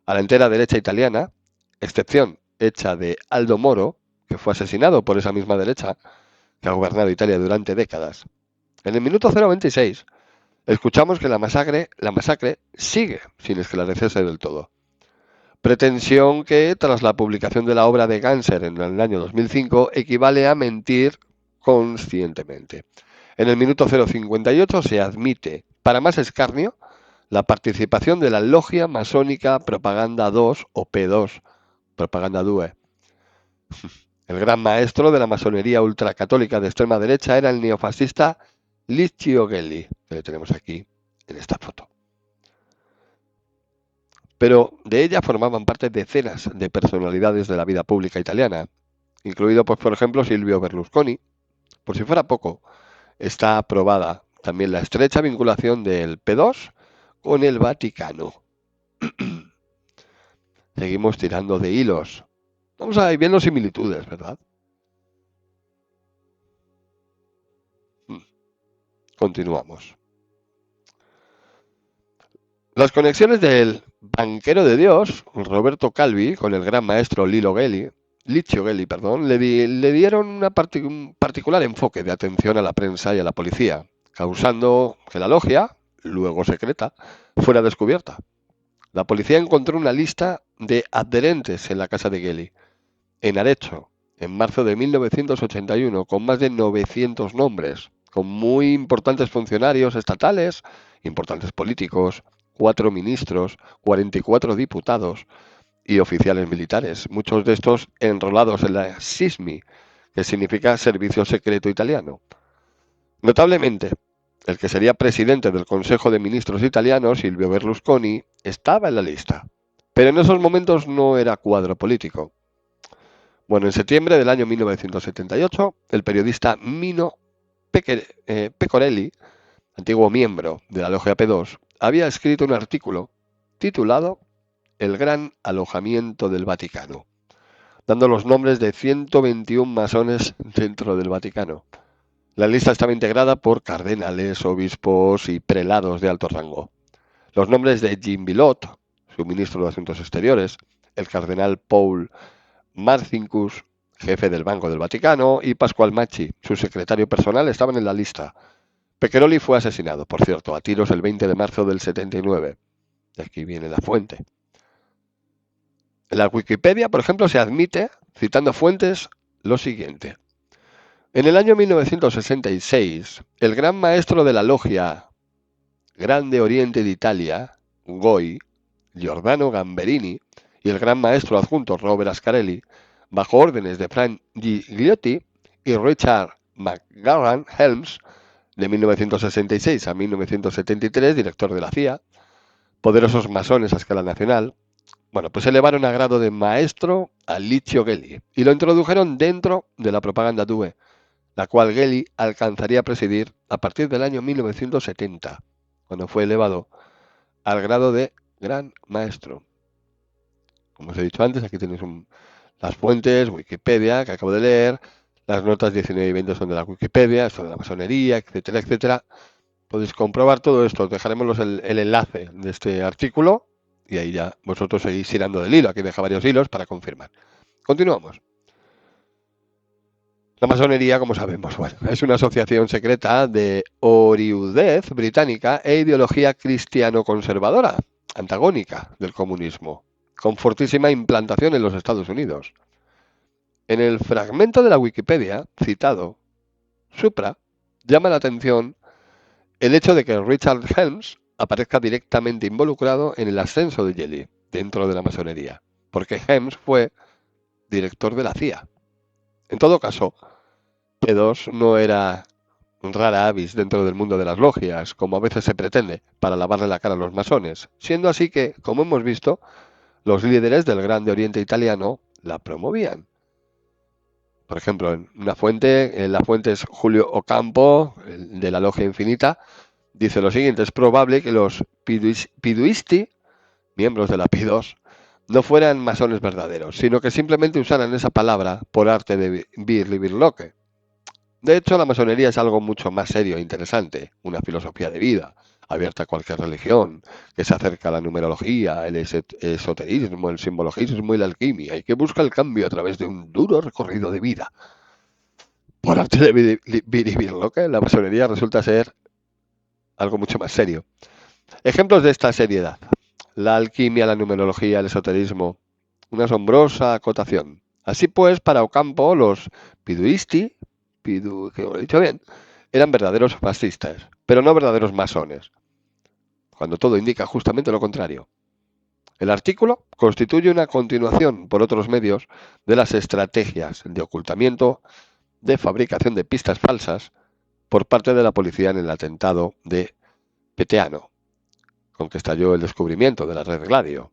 A: a la entera derecha italiana, excepción hecha de Aldo Moro, que fue asesinado por esa misma derecha, que ha gobernado Italia durante décadas. En el minuto 026 escuchamos que la masacre sigue sin esclarecerse del todo. Pretensión que, tras la publicación de la obra de Ganser en el año 2005, equivale a mentir conscientemente. En el minuto 058 se admite, para más escarnio, la participación de la logia masónica Propaganda 2 o P2, Propaganda 2. El gran maestro de la masonería ultracatólica de extrema derecha era el neofascista Licio Gelli, que le tenemos aquí en esta foto. Pero de ella formaban parte decenas de personalidades de la vida pública italiana, incluido, pues, por ejemplo, Silvio Berlusconi. Por si fuera poco, está aprobada también la estrecha vinculación del P2 con el Vaticano. Seguimos tirando de hilos. Vamos a ir viendo similitudes, ¿verdad? Continuamos. Las conexiones del banquero de Dios, Roberto Calvi, con el gran maestro Licio Gelli, le dieron un particular enfoque de atención a la prensa y a la policía, causando que la logia, luego secreta, fuera descubierta. La policía encontró una lista de adherentes en la casa de Gelli, en Arezzo, en marzo de 1981, con más de 900 nombres, con muy importantes funcionarios estatales, importantes políticos, 4 ministros, 44 diputados y oficiales militares, muchos de estos enrolados en la SISMI, que significa Servicio Secreto Italiano. Notablemente, el que sería presidente del Consejo de Ministros italiano, Silvio Berlusconi, estaba en la lista, pero en esos momentos no era cuadro político. Bueno, en septiembre del año 1978, el periodista Mino Pecorelli, antiguo miembro de la Logia P2, había escrito un artículo titulado El gran alojamiento del Vaticano, dando los nombres de 121 masones dentro del Vaticano. La lista estaba integrada por cardenales, obispos y prelados de alto rango. Los nombres de Jean Villot, su ministro de Asuntos Exteriores, el cardenal Paul Marcinkus, jefe del Banco del Vaticano, y Pasquale Macchi, su secretario personal, estaban en la lista. Pecorelli fue asesinado, por cierto, a tiros el 20 de marzo del 79. De aquí viene la fuente. En la Wikipedia, por ejemplo, se admite, citando fuentes, lo siguiente. En el año 1966, el gran maestro de la logia Grande Oriente de Italia, Goi, Giordano Gamberini, y el gran maestro adjunto Robert Ascarelli, bajo órdenes de Frank Gigliotti y Richard McGarran Helms, de 1966 a 1973, director de la CIA, poderosos masones a escala nacional, bueno, pues elevaron a grado de maestro a Licio Gelli y lo introdujeron dentro de la Propaganda 2, la cual Gelli alcanzaría a presidir a partir del año 1970, cuando fue elevado al grado de gran maestro. Como os he dicho antes, aquí tenéis las fuentes, Wikipedia, que acabo de leer, las notas 19 y 20 son de la Wikipedia, esto de la masonería, etcétera, etcétera. Podéis comprobar todo esto, os dejaremos el enlace de este artículo y ahí ya vosotros seguís tirando del hilo. Aquí deja varios hilos para confirmar. Continuamos. La masonería, como sabemos, bueno, es una asociación secreta de oriudez británica e ideología cristiano-conservadora, antagónica del comunismo, con fortísima implantación en los Estados Unidos. En el fragmento de la Wikipedia citado, supra, llama la atención el hecho de que Richard Helms aparezca directamente involucrado en el ascenso de Gelli dentro de la masonería, porque Helms fue director de la CIA. En todo caso, P2 no era rara avis dentro del mundo de las logias, como a veces se pretende, para lavarle la cara a los masones, siendo así que, como hemos visto, los líderes del Grande Oriente italiano la promovían. Por ejemplo, en la fuente es Julio Ocampo, de la Logia Infinita, dice lo siguiente: es probable que los piduisti, miembros de la P2, no fueran masones verdaderos, sino que simplemente usaran esa palabra por arte de birloque. De hecho, la masonería es algo mucho más serio e interesante, una filosofía de vida, abierta a cualquier religión, que se acerca a la numerología, el esoterismo, el simbologismo y la alquimia, y que busca el cambio a través de un duro recorrido de vida. Por arte de birloque, la masonería resulta ser algo mucho más serio. Ejemplos de esta seriedad. La alquimia, la numerología, el esoterismo. Una asombrosa acotación. Así pues, para Ocampo, los piduisti, que lo he dicho bien, eran verdaderos fascistas, pero no verdaderos masones, cuando todo indica justamente lo contrario. El artículo constituye una continuación, por otros medios, de las estrategias de ocultamiento, de fabricación de pistas falsas por parte de la policía en el atentado de Peteano, con que estalló el descubrimiento de la red Gladio.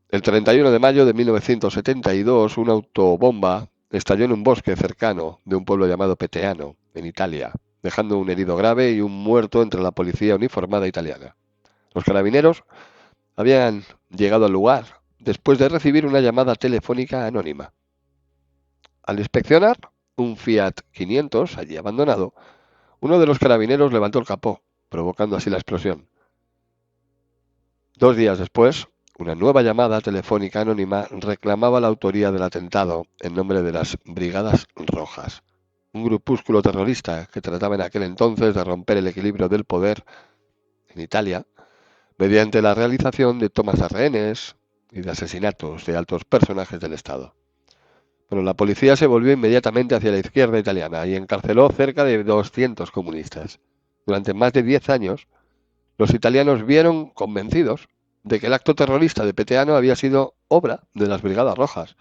A: El 31 de mayo de 1972, una autobomba estalló en un bosque cercano de un pueblo llamado Peteano, en Italia, dejando un herido grave y un muerto entre la policía uniformada italiana. Los carabineros habían llegado al lugar después de recibir una llamada telefónica anónima. Al inspeccionar un Fiat 500 allí abandonado, uno de los carabineros levantó el capó, provocando así la explosión. 2 días después, una nueva llamada telefónica anónima reclamaba la autoría del atentado en nombre de las Brigadas Rojas, un grupúsculo terrorista que trataba en aquel entonces de romper el equilibrio del poder en Italia mediante la realización de tomas de rehenes y de asesinatos de altos personajes del Estado. Bueno, la policía se volvió inmediatamente hacia la izquierda italiana y encarceló cerca de 200 comunistas. Durante más de 10 años, los italianos vieron convencidos de que el acto terrorista de Peteano había sido obra de las Brigadas Rojas.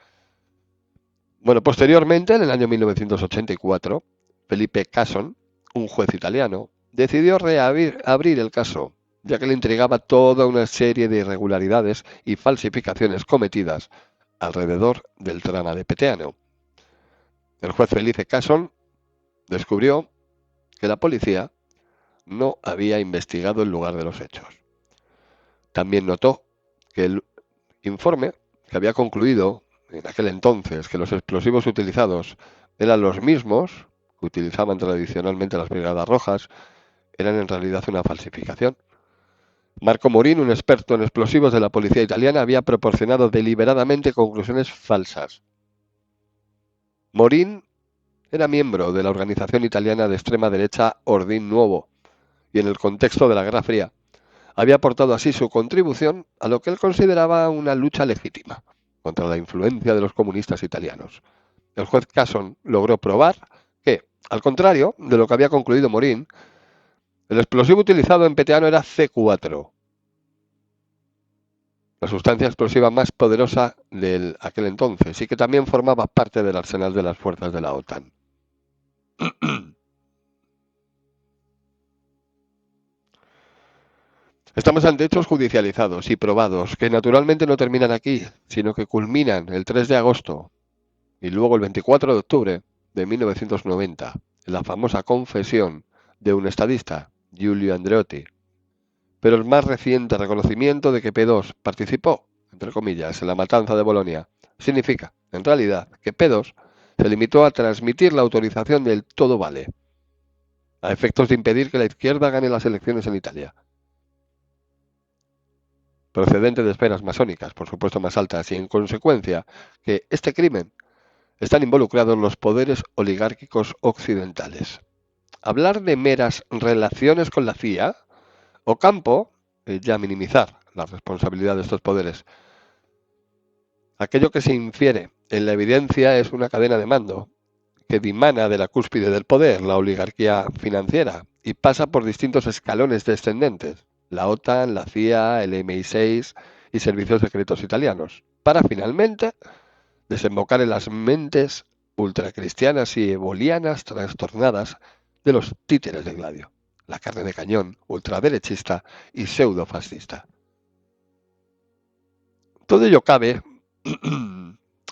A: Bueno, posteriormente, en el año 1984, Felipe Casson, un juez italiano, decidió abrir el caso, ya que le intrigaba toda una serie de irregularidades y falsificaciones cometidas alrededor del trama de Peteano. El juez Felipe Casson descubrió que la policía no había investigado el lugar de los hechos. También notó que el informe, que había concluido en aquel entonces que los explosivos utilizados eran los mismos que utilizaban tradicionalmente las Brigadas Rojas, eran en realidad una falsificación. Marco Morín, un experto en explosivos de la policía italiana, había proporcionado deliberadamente conclusiones falsas. Morín era miembro de la organización italiana de extrema derecha Ordine Nuovo y en el contexto de la Guerra Fría había aportado así su contribución a lo que él consideraba una lucha legítima contra la influencia de los comunistas italianos. El juez Casson logró probar que, al contrario de lo que había concluido Morín, el explosivo utilizado en Peteano era C4, la sustancia explosiva más poderosa de aquel entonces y que también formaba parte del arsenal de las fuerzas de la OTAN. Estamos ante hechos judicializados y probados que naturalmente no terminan aquí, sino que culminan el 3 de agosto y luego el 24 de octubre de 1990, en la famosa confesión de un estadista, Giulio Andreotti. Pero el más reciente reconocimiento de que P2 participó, entre comillas, en la matanza de Bolonia, significa, en realidad, que P2 se limitó a transmitir la autorización del todo vale, a efectos de impedir que la izquierda gane las elecciones en Italia. Procedente de esferas masónicas, por supuesto más altas, y en consecuencia que este crimen están involucrados los poderes oligárquicos occidentales. Hablar de meras relaciones con la CIA, Ocampo, ya minimizar la responsabilidad de estos poderes. Aquello que se infiere en la evidencia es una cadena de mando que dimana de la cúspide del poder, la oligarquía financiera, y pasa por distintos escalones descendentes, la OTAN, la CIA, el MI6 y servicios secretos italianos, para finalmente desembocar en las mentes ultracristianas y ebolianas trastornadas de los títeres de Gladio, la carne de cañón ultraderechista y pseudofascista. Todo ello cabe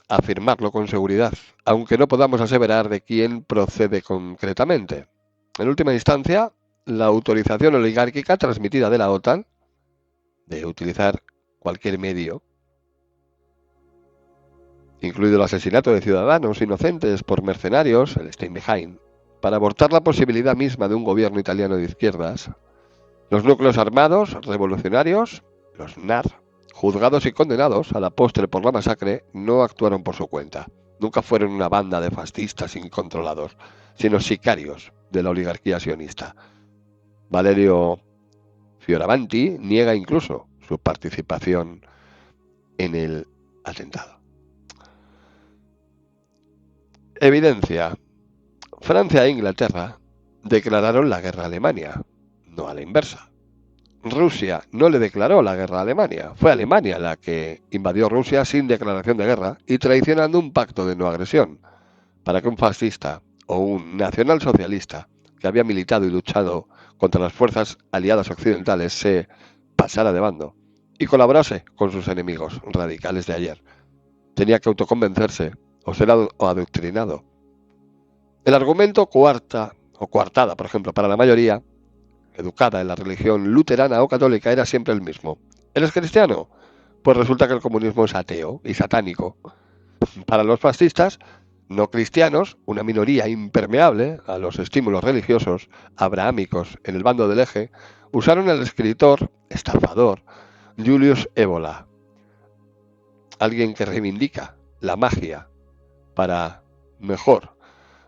A: afirmarlo con seguridad, aunque no podamos aseverar de quién procede concretamente. En última instancia, la autorización oligárquica transmitida de la OTAN de utilizar cualquier medio, incluido el asesinato de ciudadanos inocentes por mercenarios, el Steinbeheim, para abortar la posibilidad misma de un gobierno italiano de izquierdas, los núcleos armados revolucionarios, los NAR, juzgados y condenados a la postre por la masacre, no actuaron por su cuenta. Nunca fueron una banda de fascistas incontrolados, sino sicarios de la oligarquía sionista. Valerio Fioravanti niega incluso su participación en el atentado. Evidencia. Francia e Inglaterra declararon la guerra a Alemania, no a la inversa. Rusia no le declaró la guerra a Alemania, fue Alemania la que invadió Rusia sin declaración de guerra y traicionando un pacto de no agresión, para que un fascista o un nacionalsocialista que había militado y luchado contra las fuerzas aliadas occidentales se pasara de bando y colaborase con sus enemigos radicales de ayer. Tenía que autoconvencerse o ser adoctrinado. El argumento coartada, por ejemplo, para la mayoría educada en la religión luterana o católica era siempre el mismo. ¿Eres cristiano? Pues resulta que el comunismo es ateo y satánico. Para los fascistas no cristianos, una minoría impermeable a los estímulos religiosos abrahámicos en el bando del eje, usaron el escritor estafador Julius Evola, alguien que reivindica la magia para mejor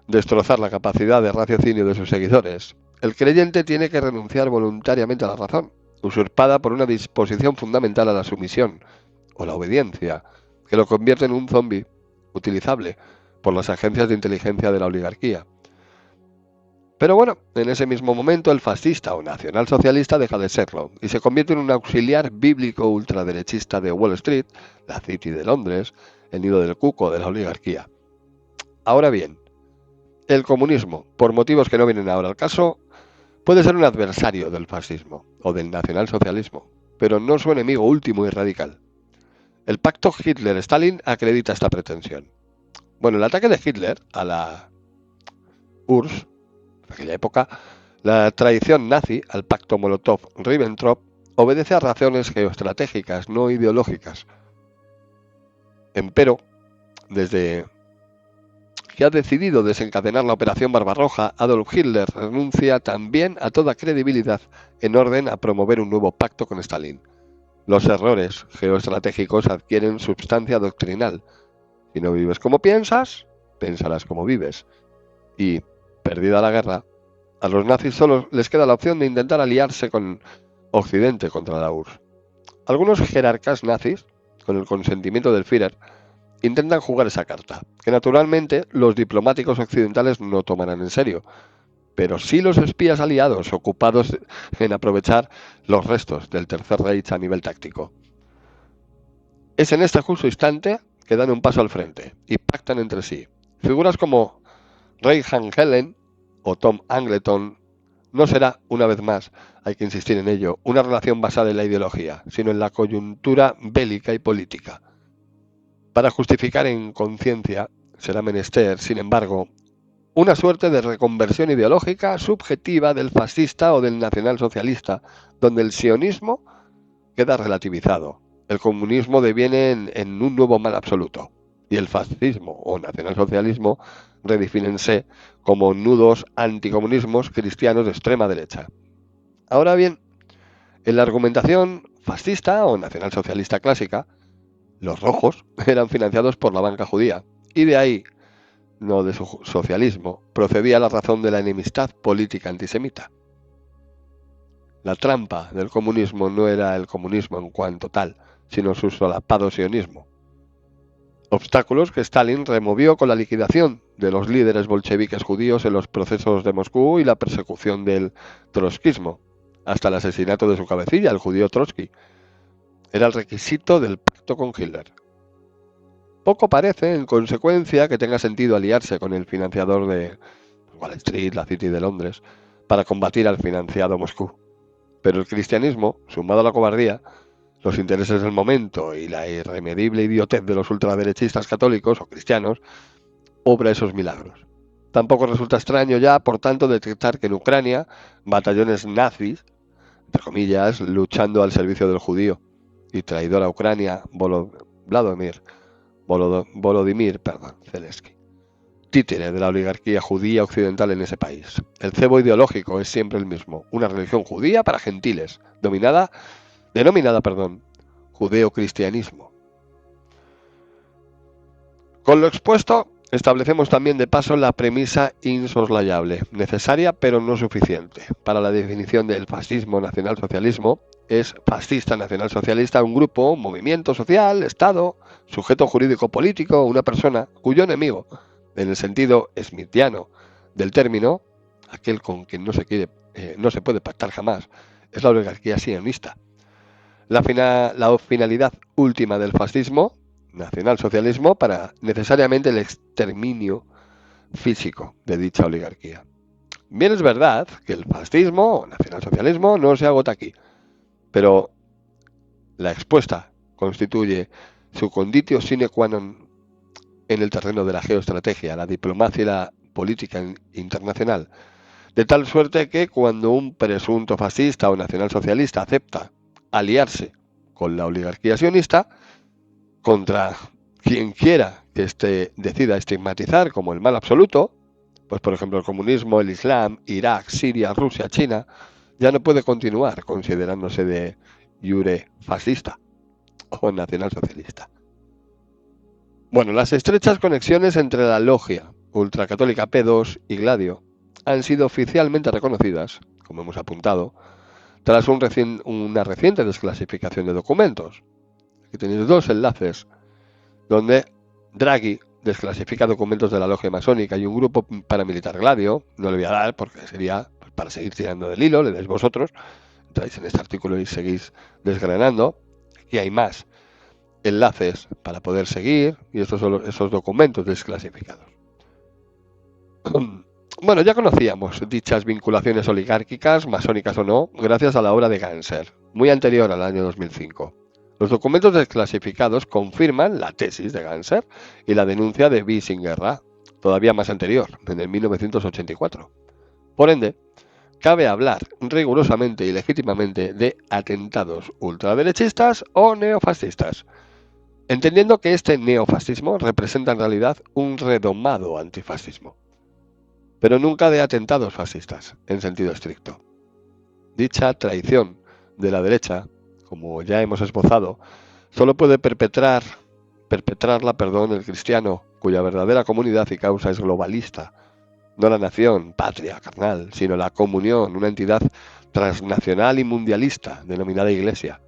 A: destrozar la capacidad de raciocinio de sus seguidores. El creyente tiene que renunciar voluntariamente a la razón, usurpada por una disposición fundamental a la sumisión o la obediencia, que lo convierte en un zombi utilizable por las agencias de inteligencia de la oligarquía. Pero bueno, en ese mismo momento el fascista o nacionalsocialista deja de serlo y se convierte en un auxiliar bíblico ultraderechista de Wall Street, la City de Londres, el nido del cuco de la oligarquía. Ahora bien, el comunismo, por motivos que no vienen ahora al caso, puede ser un adversario del fascismo o del nacionalsocialismo, pero no su enemigo último y radical. El pacto Hitler-Stalin acredita esta pretensión. Bueno, el ataque de Hitler a la URSS, en aquella época, la traición nazi al pacto Molotov-Ribbentrop obedece a razones geoestratégicas, no ideológicas. Empero, desde que ha decidido desencadenar la Operación Barbarroja, Adolf Hitler renuncia también a toda credibilidad en orden a promover un nuevo pacto con Stalin. Los errores geoestratégicos adquieren substancia doctrinal. Si no vives como piensas, pensarás como vives. Y, perdida la guerra, a los nazis solo les queda la opción de intentar aliarse con Occidente contra la URSS. Algunos jerarcas nazis, con el consentimiento del Führer, intentan jugar esa carta, que naturalmente los diplomáticos occidentales no tomarán en serio, pero sí los espías aliados ocupados en aprovechar los restos del Tercer Reich a nivel táctico. Es en este justo instante que dan un paso al frente y pactan entre sí. Figuras como Ray Van Helen o Tom Angleton no será, una vez más, hay que insistir en ello, una relación basada en la ideología, sino en la coyuntura bélica y política. Para justificar en conciencia será menester, sin embargo, una suerte de reconversión ideológica subjetiva del fascista o del nacionalsocialista, donde el sionismo queda relativizado, el comunismo deviene en un nuevo mal absoluto, y el fascismo o nacionalsocialismo redefínense como nudos anticomunismos cristianos de extrema derecha. Ahora bien, en la argumentación fascista o nacionalsocialista clásica, los rojos eran financiados por la banca judía, y de ahí, no de su socialismo, procedía la razón de la enemistad política antisemita. La trampa del comunismo no era el comunismo en cuanto tal, sino su solapado sionismo. Obstáculos que Stalin removió con la liquidación de los líderes bolcheviques judíos en los procesos de Moscú y la persecución del trotskismo, hasta el asesinato de su cabecilla, el judío Trotsky. Era el requisito del pacto con Hitler. Poco parece, en consecuencia, que tenga sentido aliarse con el financiador de Wall Street, la City de Londres, para combatir al financiado Moscú. Pero el cristianismo, sumado a la cobardía, los intereses del momento y la irremediable idiotez de los ultraderechistas católicos o cristianos, obra esos milagros. Tampoco resulta extraño ya, por tanto, detectar que en Ucrania, batallones nazis, entre comillas, luchando al servicio del judío y traidor a Ucrania, Volodymyr Zelensky, títere de la oligarquía judía occidental en ese país. El cebo ideológico es siempre el mismo, una religión judía para gentiles, denominada judeocristianismo. Con lo expuesto, Establecemos también de paso la premisa insoslayable, necesaria pero no suficiente. Para la definición del fascismo nacionalsocialismo, es fascista nacionalsocialista un grupo, un movimiento social, Estado, sujeto jurídico político, una persona cuyo enemigo, en el sentido smithiano del término, aquel con quien no se puede pactar jamás, es la oligarquía sionista. La finalidad última del fascismo nacionalsocialismo para necesariamente el exterminio físico de dicha oligarquía. Bien es verdad que el fascismo o nacionalsocialismo no se agota aquí, pero la expuesta constituye su conditio sine qua non en el terreno de la geoestrategia, la diplomacia y la política internacional, de tal suerte que cuando un presunto fascista o nacionalsocialista acepta aliarse con la oligarquía sionista, contra quien quiera que decida estigmatizar como el mal absoluto, pues por ejemplo el comunismo, el Islam, Irak, Siria, Rusia, China, ya no puede continuar considerándose de iure fascista o nacionalsocialista. Bueno, las estrechas conexiones entre la logia ultracatólica P2 y Gladio han sido oficialmente reconocidas, como hemos apuntado, tras una reciente desclasificación de documentos. Aquí tenéis dos enlaces donde Draghi desclasifica documentos de la logia masónica y un grupo paramilitar Gladio, no le voy a dar porque sería para seguir tirando del hilo, le dais vosotros, entráis en este artículo y seguís desgranando. Aquí hay más enlaces para poder seguir y estos son esos documentos desclasificados. Bueno, ya conocíamos dichas vinculaciones oligárquicas, masónicas o no, gracias a la obra de Ganser, muy anterior al año 2005. Los documentos desclasificados confirman la tesis de Ganser y la denuncia de Wiesengerra, todavía más anterior, en el 1984. Por ende, cabe hablar rigurosamente y legítimamente de atentados ultraderechistas o neofascistas, entendiendo que este neofascismo representa en realidad un redomado antifascismo, pero nunca de atentados fascistas, en sentido estricto. Dicha traición de la derecha, como ya hemos esbozado, solo puede perpetrarla, el cristiano, cuya verdadera comunidad y causa es globalista, no la nación, patria, carnal, sino la comunión, una entidad transnacional y mundialista, denominada Iglesia,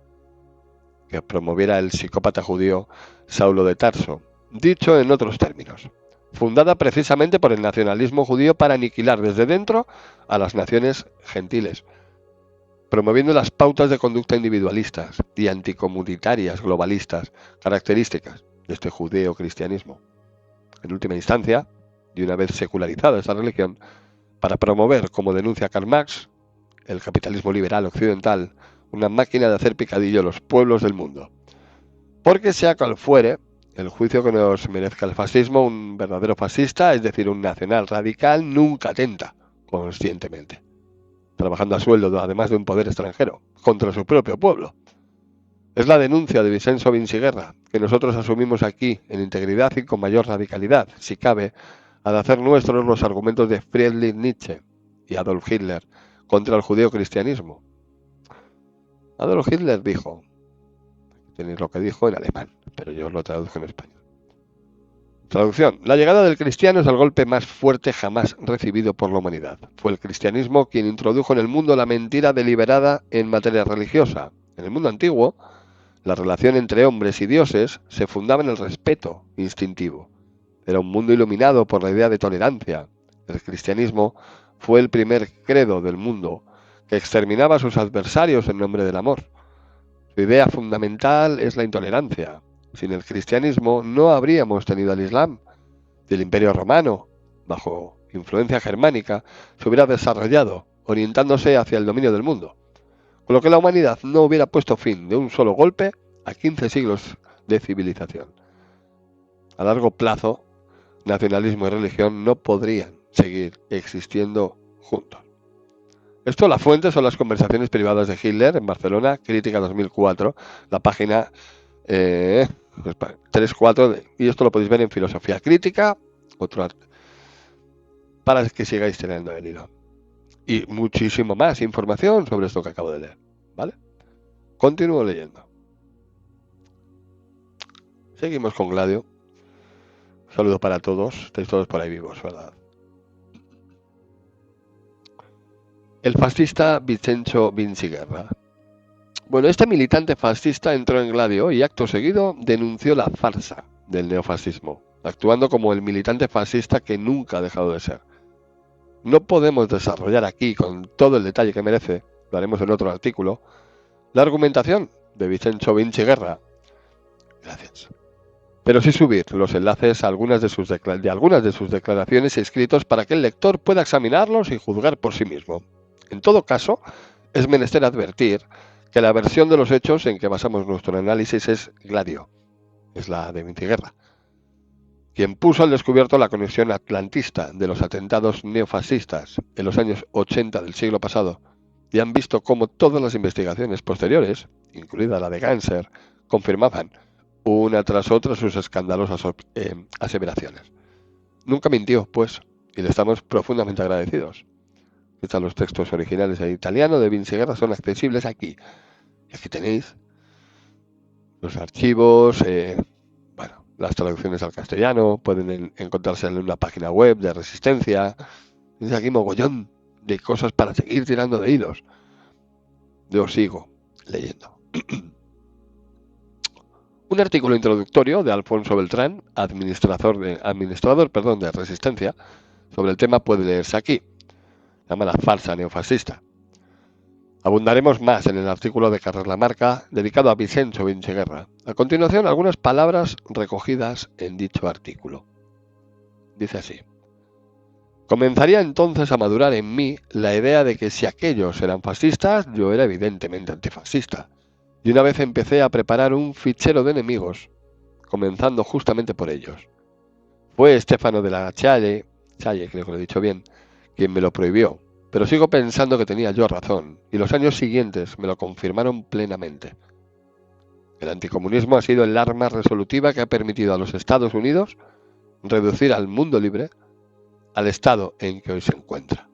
A: que promoviera el psicópata judío Saulo de Tarso, dicho en otros términos, fundada precisamente por el nacionalismo judío para aniquilar desde dentro a las naciones gentiles, promoviendo las pautas de conducta individualistas y anticomunitarias globalistas, características de este judeo-cristianismo. En última instancia, y una vez secularizada esta religión, para promover, como denuncia Karl Marx, el capitalismo liberal occidental, una máquina de hacer picadillo a los pueblos del mundo. Porque sea cual fuere el juicio que nos merezca el fascismo, un verdadero fascista, es decir, un nacional radical, nunca atenta conscientemente, trabajando a sueldo, además de un poder extranjero, contra su propio pueblo. Es la denuncia de Vincenzo Vinciguerra, que nosotros asumimos aquí en integridad y con mayor radicalidad, si cabe, al hacer nuestros los argumentos de Friedrich Nietzsche y Adolf Hitler contra el judeocristianismo. Adolf Hitler dijo, tenéis lo que dijo en alemán, pero yo os lo traduzco en español. Traducción. La llegada del cristiano es el golpe más fuerte jamás recibido por la humanidad. Fue el cristianismo quien introdujo en el mundo la mentira deliberada en materia religiosa. En el mundo antiguo, la relación entre hombres y dioses se fundaba en el respeto instintivo. Era un mundo iluminado por la idea de tolerancia. El cristianismo fue el primer credo del mundo que exterminaba a sus adversarios en nombre del amor. Su idea fundamental es la intolerancia. Sin el cristianismo no habríamos tenido al Islam. Si el Imperio Romano, bajo influencia germánica, se hubiera desarrollado, orientándose hacia el dominio del mundo, con lo que la humanidad no hubiera puesto fin de un solo golpe a 15 siglos de civilización. A largo plazo, nacionalismo y religión no podrían seguir existiendo juntos. Esto, la fuente son las conversaciones privadas de Hitler en Barcelona, Crítica 2004, la página 3-4, y esto lo podéis ver en Filosofía Crítica, otro para que sigáis teniendo el hilo. Y muchísimo más información sobre esto que acabo de leer, ¿vale? Continúo leyendo. Seguimos con Gladio. saludo para todos. Estáis todos por ahí vivos, ¿verdad? El fascista Vincenzo Vinci Guerra. Bueno, este militante fascista entró en Gladio y acto seguido denunció la farsa del neofascismo, actuando como el militante fascista que nunca ha dejado de ser. No podemos desarrollar aquí con todo el detalle que merece, lo haremos en otro artículo, la argumentación de Vincenzo Vinci Guerra. Gracias. Pero sí subir los enlaces a algunas de sus declaraciones y escritos para que el lector pueda examinarlos y juzgar por sí mismo. En todo caso, es menester advertir que la versión de los hechos en que basamos nuestro análisis es Gladio, es la de Vinci Guerra, quien puso al descubierto la conexión atlantista de los atentados neofascistas en los años 80 del siglo pasado, y han visto cómo todas las investigaciones posteriores, incluida la de Ganser, confirmaban una tras otra sus escandalosas aseveraciones. Nunca mintió, pues, y le estamos profundamente agradecidos. Quizás los textos originales en italiano de Vinci Guerra son accesibles aquí. Y aquí tenéis los archivos, bueno, las traducciones al castellano, pueden encontrarse en una página web de Resistencia. Tenéis aquí mogollón de cosas para seguir tirando de hilos. Yo sigo leyendo. Un artículo introductorio de Alfonso Beltrán, administrador de Resistencia, sobre el tema puede leerse aquí. Se llama La farsa neofascista. Abundaremos más en el artículo de Carrer Lamarca dedicado a Vincenzo Vinci Guerra. A continuación, algunas palabras recogidas en dicho artículo. Dice así. Comenzaría entonces a madurar en mí la idea de que si aquellos eran fascistas, yo era evidentemente antifascista. Y una vez empecé a preparar un fichero de enemigos, comenzando justamente por ellos. Fue Stefano de la Challe, creo que lo he dicho bien, quien me lo prohibió, pero sigo pensando que tenía yo razón, y los años siguientes me lo confirmaron plenamente. El anticomunismo ha sido el arma resolutiva que ha permitido a los Estados Unidos reducir al mundo libre al estado en que hoy se encuentra.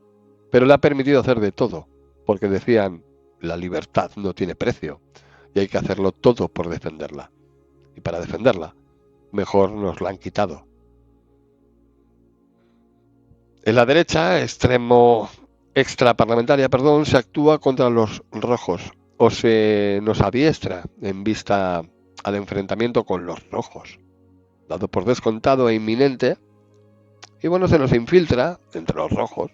A: Pero le ha permitido hacer de todo, porque decían, la libertad no tiene precio, y hay que hacerlo todo por defenderla. Y para defenderla, mejor nos la han quitado. En la derecha, extraparlamentaria, se actúa contra los rojos, o se nos adiestra en vista al enfrentamiento con los rojos, dado por descontado e inminente, y bueno, se nos infiltra entre los rojos,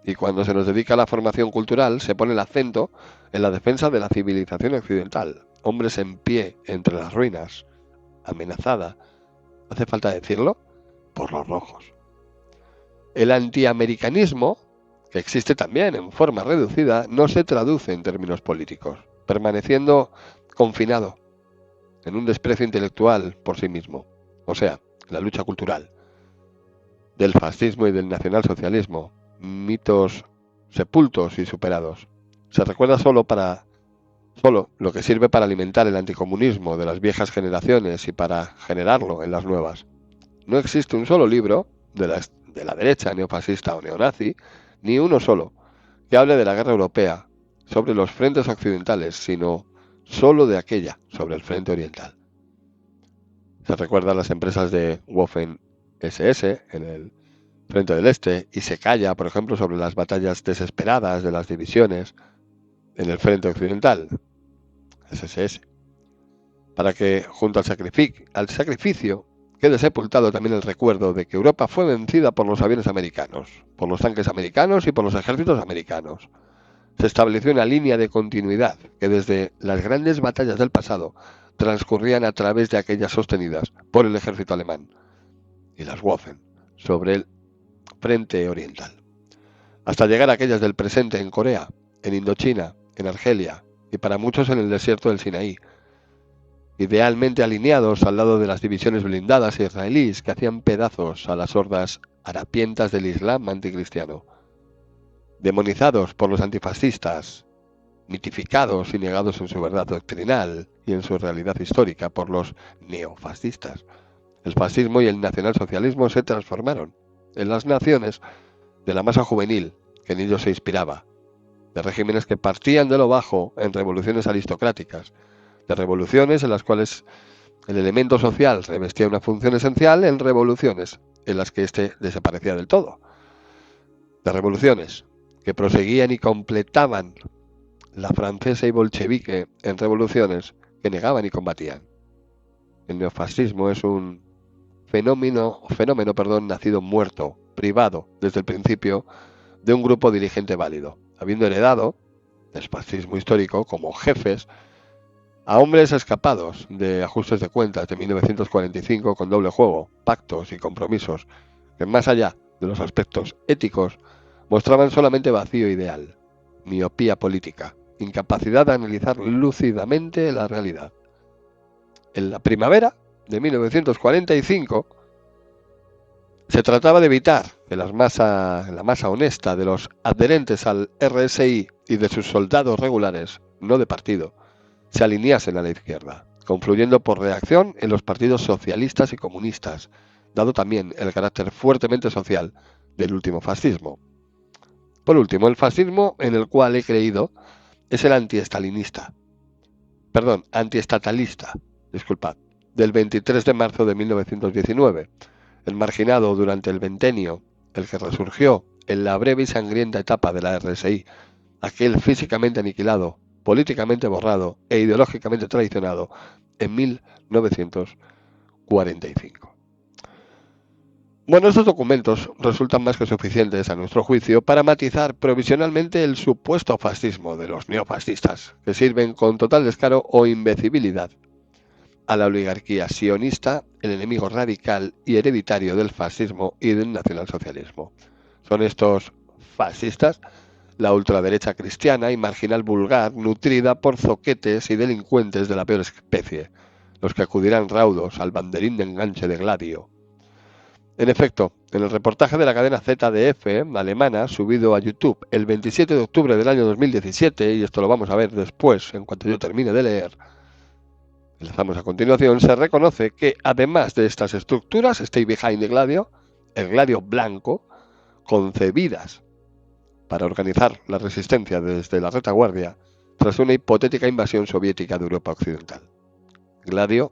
A: y cuando se nos dedica a la formación cultural, se pone el acento en la defensa de la civilización occidental, hombres en pie entre las ruinas, amenazada, hace falta decirlo, por los rojos. El antiamericanismo, que existe también en forma reducida, no se traduce en términos políticos, permaneciendo confinado en un desprecio intelectual por sí mismo, o sea, la lucha cultural, del fascismo y del nacionalsocialismo, mitos sepultos y superados. Se recuerda solo lo que sirve para alimentar el anticomunismo de las viejas generaciones y para generarlo en las nuevas. No existe un solo libro de la derecha neofascista o neonazi, ni uno solo, que hable de la guerra europea sobre los frentes occidentales, sino solo de aquella sobre el frente oriental. Se recuerdan las empresas de Waffen SS en el frente del este y se calla, por ejemplo, sobre las batallas desesperadas de las divisiones en el frente occidental, SSS, para que junto al sacrificio quede sepultado también el recuerdo de que Europa fue vencida por los aviones americanos, por los tanques americanos y por los ejércitos americanos. Se estableció una línea de continuidad que desde las grandes batallas del pasado transcurrían a través de aquellas sostenidas por el ejército alemán y las Waffen sobre el frente oriental, hasta llegar a aquellas del presente en Corea, en Indochina, en Argelia y para muchos en el desierto del Sinaí, idealmente alineados al lado de las divisiones blindadas israelíes que hacían pedazos a las hordas harapientas del Islam anticristiano, demonizados por los antifascistas, mitificados y negados en su verdad doctrinal y en su realidad histórica por los neofascistas. El fascismo y el nacionalsocialismo se transformaron en las naciones de la masa juvenil que en ellos se inspiraba, de regímenes que partían de lo bajo en revoluciones aristocráticas, de revoluciones en las cuales El elemento social revestía una función esencial en revoluciones, en las que éste desaparecía del todo. Las revoluciones que proseguían y completaban la francesa y bolchevique en revoluciones que negaban y combatían. El neofascismo es un fenómeno, nacido muerto, privado desde el principio de un grupo dirigente válido, habiendo heredado del fascismo histórico como jefes a hombres escapados de ajustes de cuentas de 1945 con doble juego, pactos y compromisos que más allá de los aspectos éticos mostraban solamente vacío ideal, miopía política, incapacidad de analizar lúcidamente la realidad. En la primavera de 1945 se trataba de evitar que la masa honesta de los adherentes al RSI y de sus soldados regulares, no de partido, se alineasen a la izquierda, confluyendo por reacción en los partidos socialistas y comunistas, dado también el carácter fuertemente social del último fascismo. Por último, el fascismo en el cual he creído es el antiestatalista, del 23 de marzo de 1919, el marginado durante el ventenio, el que resurgió en la breve y sangrienta etapa de la RSI, aquel físicamente aniquilado, políticamente borrado e ideológicamente traicionado en 1945. Bueno, estos documentos resultan más que suficientes, a nuestro juicio, para matizar provisionalmente el supuesto fascismo de los neofascistas, que sirven con total descaro o imbecilidad a la oligarquía sionista, el enemigo radical y hereditario del fascismo y del nacionalsocialismo. Son estos fascistas la ultraderecha cristiana y marginal vulgar, nutrida por zoquetes y delincuentes de la peor especie, los que acudirán raudos al banderín de enganche de Gladio. En efecto, en el reportaje de la cadena ZDF alemana, subido a YouTube el 27 de octubre del año 2017, y esto lo vamos a ver después, en cuanto yo termine de leer, enlazamos a continuación, se reconoce que además de estas estructuras, Stay Behind the Gladio, el Gladio blanco, concebidas para organizar la resistencia desde la retaguardia tras una hipotética invasión soviética de Europa Occidental. Gladio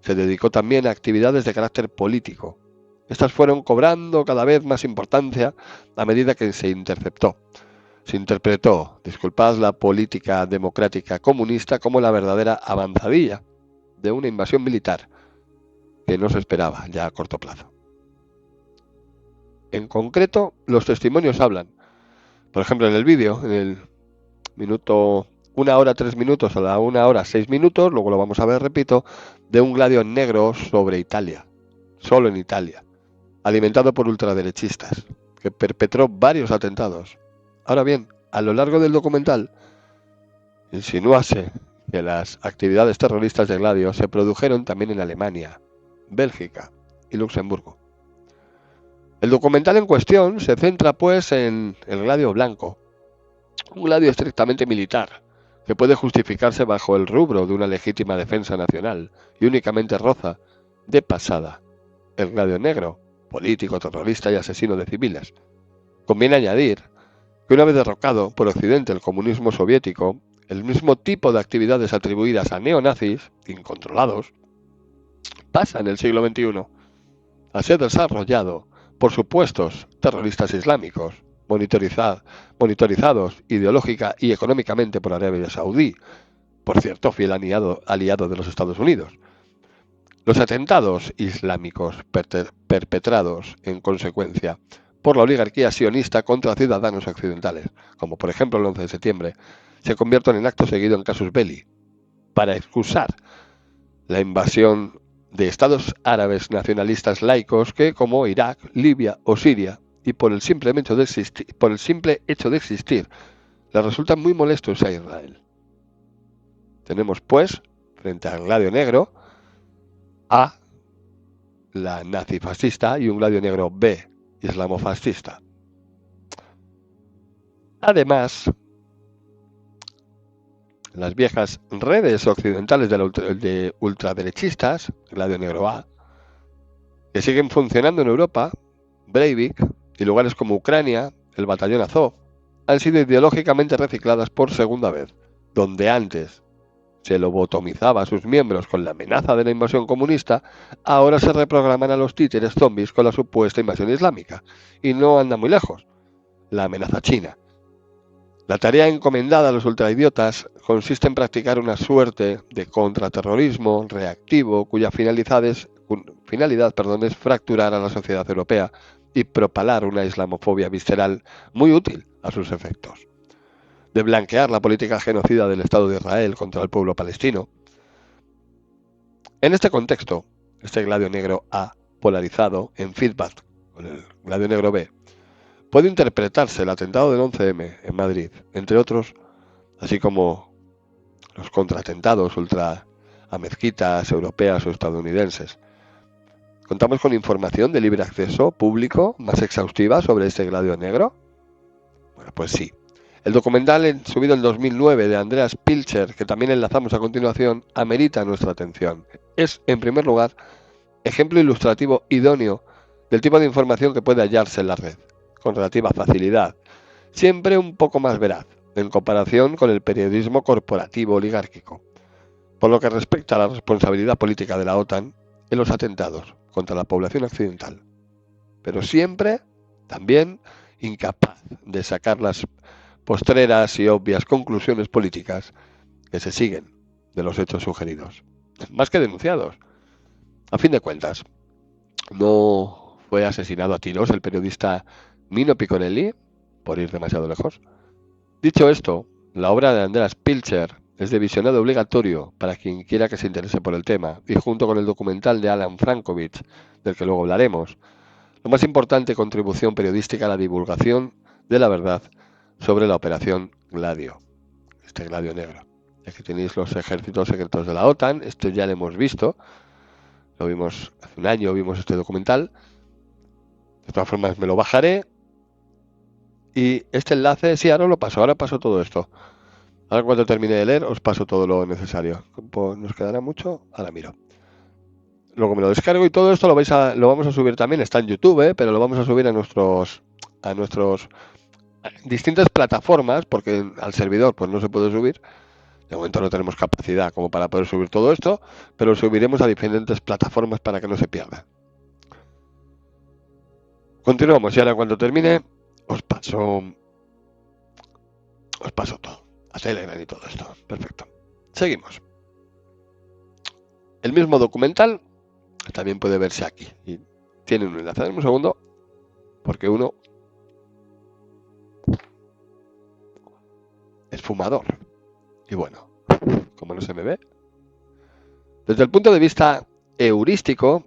A: se dedicó también a actividades de carácter político. Estas fueron cobrando cada vez más importancia a medida que se interpretó, la política democrática comunista como la verdadera avanzadilla de una invasión militar que no se esperaba ya a corto plazo. En concreto, los testimonios hablan, por ejemplo, en el vídeo, en el minuto 1 hora 3 minutos a la 1 hora 6 minutos, luego lo vamos a ver, repito, de un Gladio negro sobre Italia, solo en Italia, alimentado por ultraderechistas, que perpetró varios atentados. Ahora bien, a lo largo del documental, insinúase que las actividades terroristas de Gladio se produjeron también en Alemania, Bélgica y Luxemburgo. El documental en cuestión se centra pues en el Gladio blanco, un Gladio estrictamente militar, que puede justificarse bajo el rubro de una legítima defensa nacional y únicamente roza, de pasada, el Gladio negro, político, terrorista y asesino de civiles. Conviene añadir que una vez derrocado por Occidente el comunismo soviético, el mismo tipo de actividades atribuidas a neonazis, incontrolados, pasa en el siglo XXI a ser desarrollado por supuestos terroristas islámicos, monitorizados ideológica y económicamente por Arabia Saudí, por cierto, fiel aliado de los Estados Unidos. Los atentados islámicos perpetrados, en consecuencia, por la oligarquía sionista contra ciudadanos occidentales, como por ejemplo el 11 de septiembre, se convierten en acto seguido en casus belli, para excusar la invasión de estados árabes nacionalistas laicos que, como Irak, Libia o Siria, y por el simple hecho de existir, les resultan muy molestos a Israel. Tenemos, pues, frente al Gladio negro, A, la nazifascista, y un Gladio negro B, islamofascista. Además, las viejas redes occidentales de ultraderechistas, Gladio negro A, que siguen funcionando en Europa, Breivik, y lugares como Ucrania, el batallón Azov, han sido ideológicamente recicladas por segunda vez, donde antes se lobotomizaba a sus miembros con la amenaza de la invasión comunista, ahora se reprograman a los títeres zombies con la supuesta invasión islámica. Y no anda muy lejos, la amenaza china. La tarea encomendada a los ultraidiotas consiste en practicar una suerte de contraterrorismo reactivo cuya finalidad es fracturar a la sociedad europea y propalar una islamofobia visceral muy útil a sus efectos. De blanquear la política genocida del Estado de Israel contra el pueblo palestino. En este contexto, este Gladio Negro A polarizado en feedback con el Gladio Negro B, puede interpretarse el atentado del 11M en Madrid, entre otros, así como los contraatentados ultra a mezquitas europeas o estadounidenses. ¿Contamos con información de libre acceso público más exhaustiva sobre este Gladio Negro? Bueno, pues sí. El documental subido en 2009 de Andreas Pilcher, que también enlazamos a continuación, amerita nuestra atención. Es, en primer lugar, ejemplo ilustrativo idóneo del tipo de información que puede hallarse en la red, con relativa facilidad, siempre un poco más veraz, en comparación con el periodismo corporativo oligárquico. Por lo que respecta a la responsabilidad política de la OTAN en los atentados contra la población occidental, pero siempre, también, incapaz de sacar las postreras y obvias conclusiones políticas que se siguen de los hechos sugeridos, más que denunciados. A fin de cuentas, ¿no fue asesinado a tiros el periodista Mino Picconelli, por ir demasiado lejos? Dicho esto, la obra de Andreas Pilcher es de visionado obligatorio para quien quiera que se interese por el tema, y junto con el documental de Alan Frankovich, del que luego hablaremos, la más importante contribución periodística a la divulgación de la verdad sobre la operación Gladio, este Gladio Negro. Aquí tenéis los ejércitos secretos de la OTAN, esto ya lo hemos visto, lo vimos hace un año, vimos este documental. De todas formas me lo bajaré. Y este enlace, sí, ahora paso todo esto. Ahora cuando termine de leer os paso todo lo necesario. ¿Nos quedará mucho? Ahora miro. Luego me lo descargo y todo esto lo vamos a subir también, está en YouTube, pero lo vamos a subir a nuestros distintas plataformas, porque al servidor pues no se puede subir. De momento no tenemos capacidad como para poder subir todo esto, pero lo subiremos a diferentes plataformas para que no se pierda. Continuamos y ahora cuando termine os paso todo. A Telegram y todo esto. Perfecto. Seguimos. El mismo documental también puede verse aquí. Y tiene un enlace. Dame un segundo. Porque uno es fumador. Y bueno, como no se me ve. Desde el punto de vista heurístico,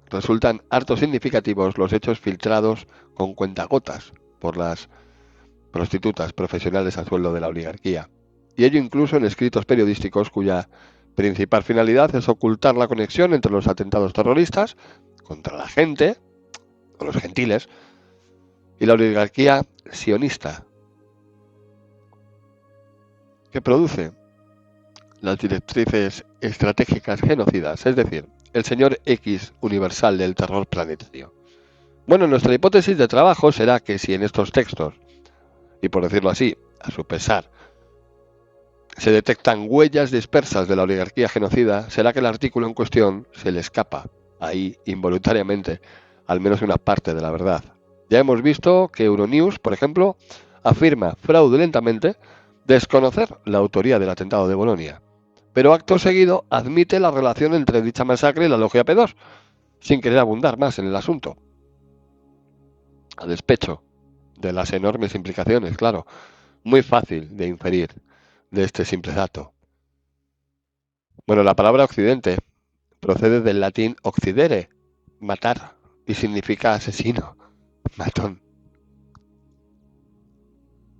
A: resultan harto significativos los hechos filtrados con cuentagotas por las prostitutas profesionales a sueldo de la oligarquía. Y ello incluso en escritos periodísticos cuya principal finalidad es ocultar la conexión entre los atentados terroristas contra la gente, o los gentiles, y la oligarquía sionista, que produce las directrices estratégicas genocidas, es decir, el señor X universal del terror planetario. Bueno, nuestra hipótesis de trabajo será que si en estos textos, y por decirlo así, a su pesar, se detectan huellas dispersas de la oligarquía genocida, será que el artículo en cuestión se le escapa, ahí involuntariamente, al menos una parte de la verdad. Ya hemos visto que Euronews, por ejemplo, afirma fraudulentamente desconocer la autoría del atentado de Bolonia, pero acto seguido admite la relación entre dicha masacre y la logia P2, sin querer abundar más en el asunto. A despecho de las enormes implicaciones, claro, muy fácil de inferir de este simple dato. Bueno, la palabra occidente procede del latín occidere, matar, y significa asesino, matón.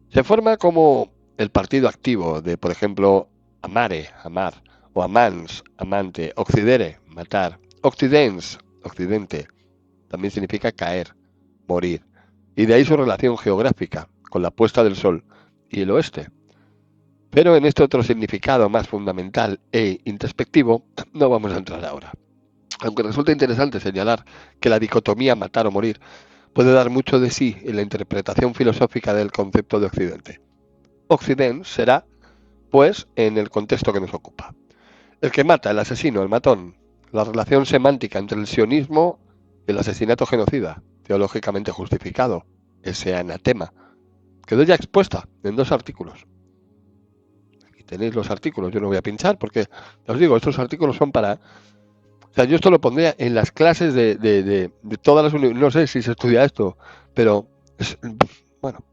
A: Se forma como el partido activo de, por ejemplo, amare, amar, o amans, amante, occidere, matar, occidens, occidente, también significa caer, morir, y de ahí su relación geográfica con la puesta del sol y el oeste. Pero en este otro significado más fundamental e introspectivo no vamos a entrar ahora. Aunque resulta interesante señalar que la dicotomía matar o morir puede dar mucho de sí en la interpretación filosófica del concepto de Occidente. Occident será pues en el contexto que nos ocupa. El que mata, el asesino, el matón, la relación semántica entre el sionismo y el asesinato genocida, teológicamente justificado, ese anatema, quedó ya expuesta en 2 artículos. Aquí tenéis los artículos, yo no voy a pinchar porque, os digo, estos artículos son para... O sea, yo esto lo pondría en las clases de todas las universidades, no sé si se estudia esto, pero, bueno,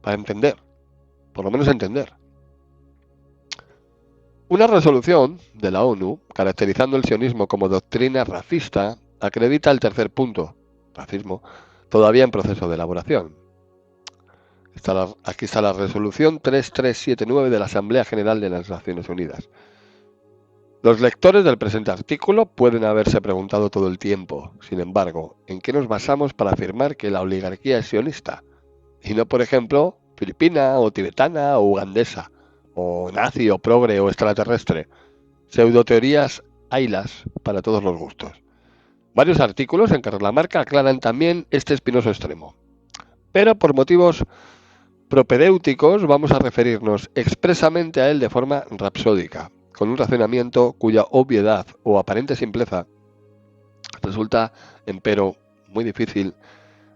A: para entender, por lo menos entender. Una resolución de la ONU, caracterizando el sionismo como doctrina racista, acredita el tercer punto, racismo, todavía en proceso de elaboración. Aquí está la resolución 3379 de la Asamblea General de las Naciones Unidas. Los lectores del presente artículo pueden haberse preguntado todo el tiempo, sin embargo, ¿en qué nos basamos para afirmar que la oligarquía es sionista? Y no, por ejemplo, filipina o tibetana o ugandesa, o nazi o progre o extraterrestre. Pseudoteorías haylas para todos los gustos. Varios artículos en Carrer la Marca aclaran también este espinoso extremo. Pero por motivos propedéuticos vamos a referirnos expresamente a él de forma rapsódica, con un razonamiento cuya obviedad o aparente simpleza resulta, empero, muy difícil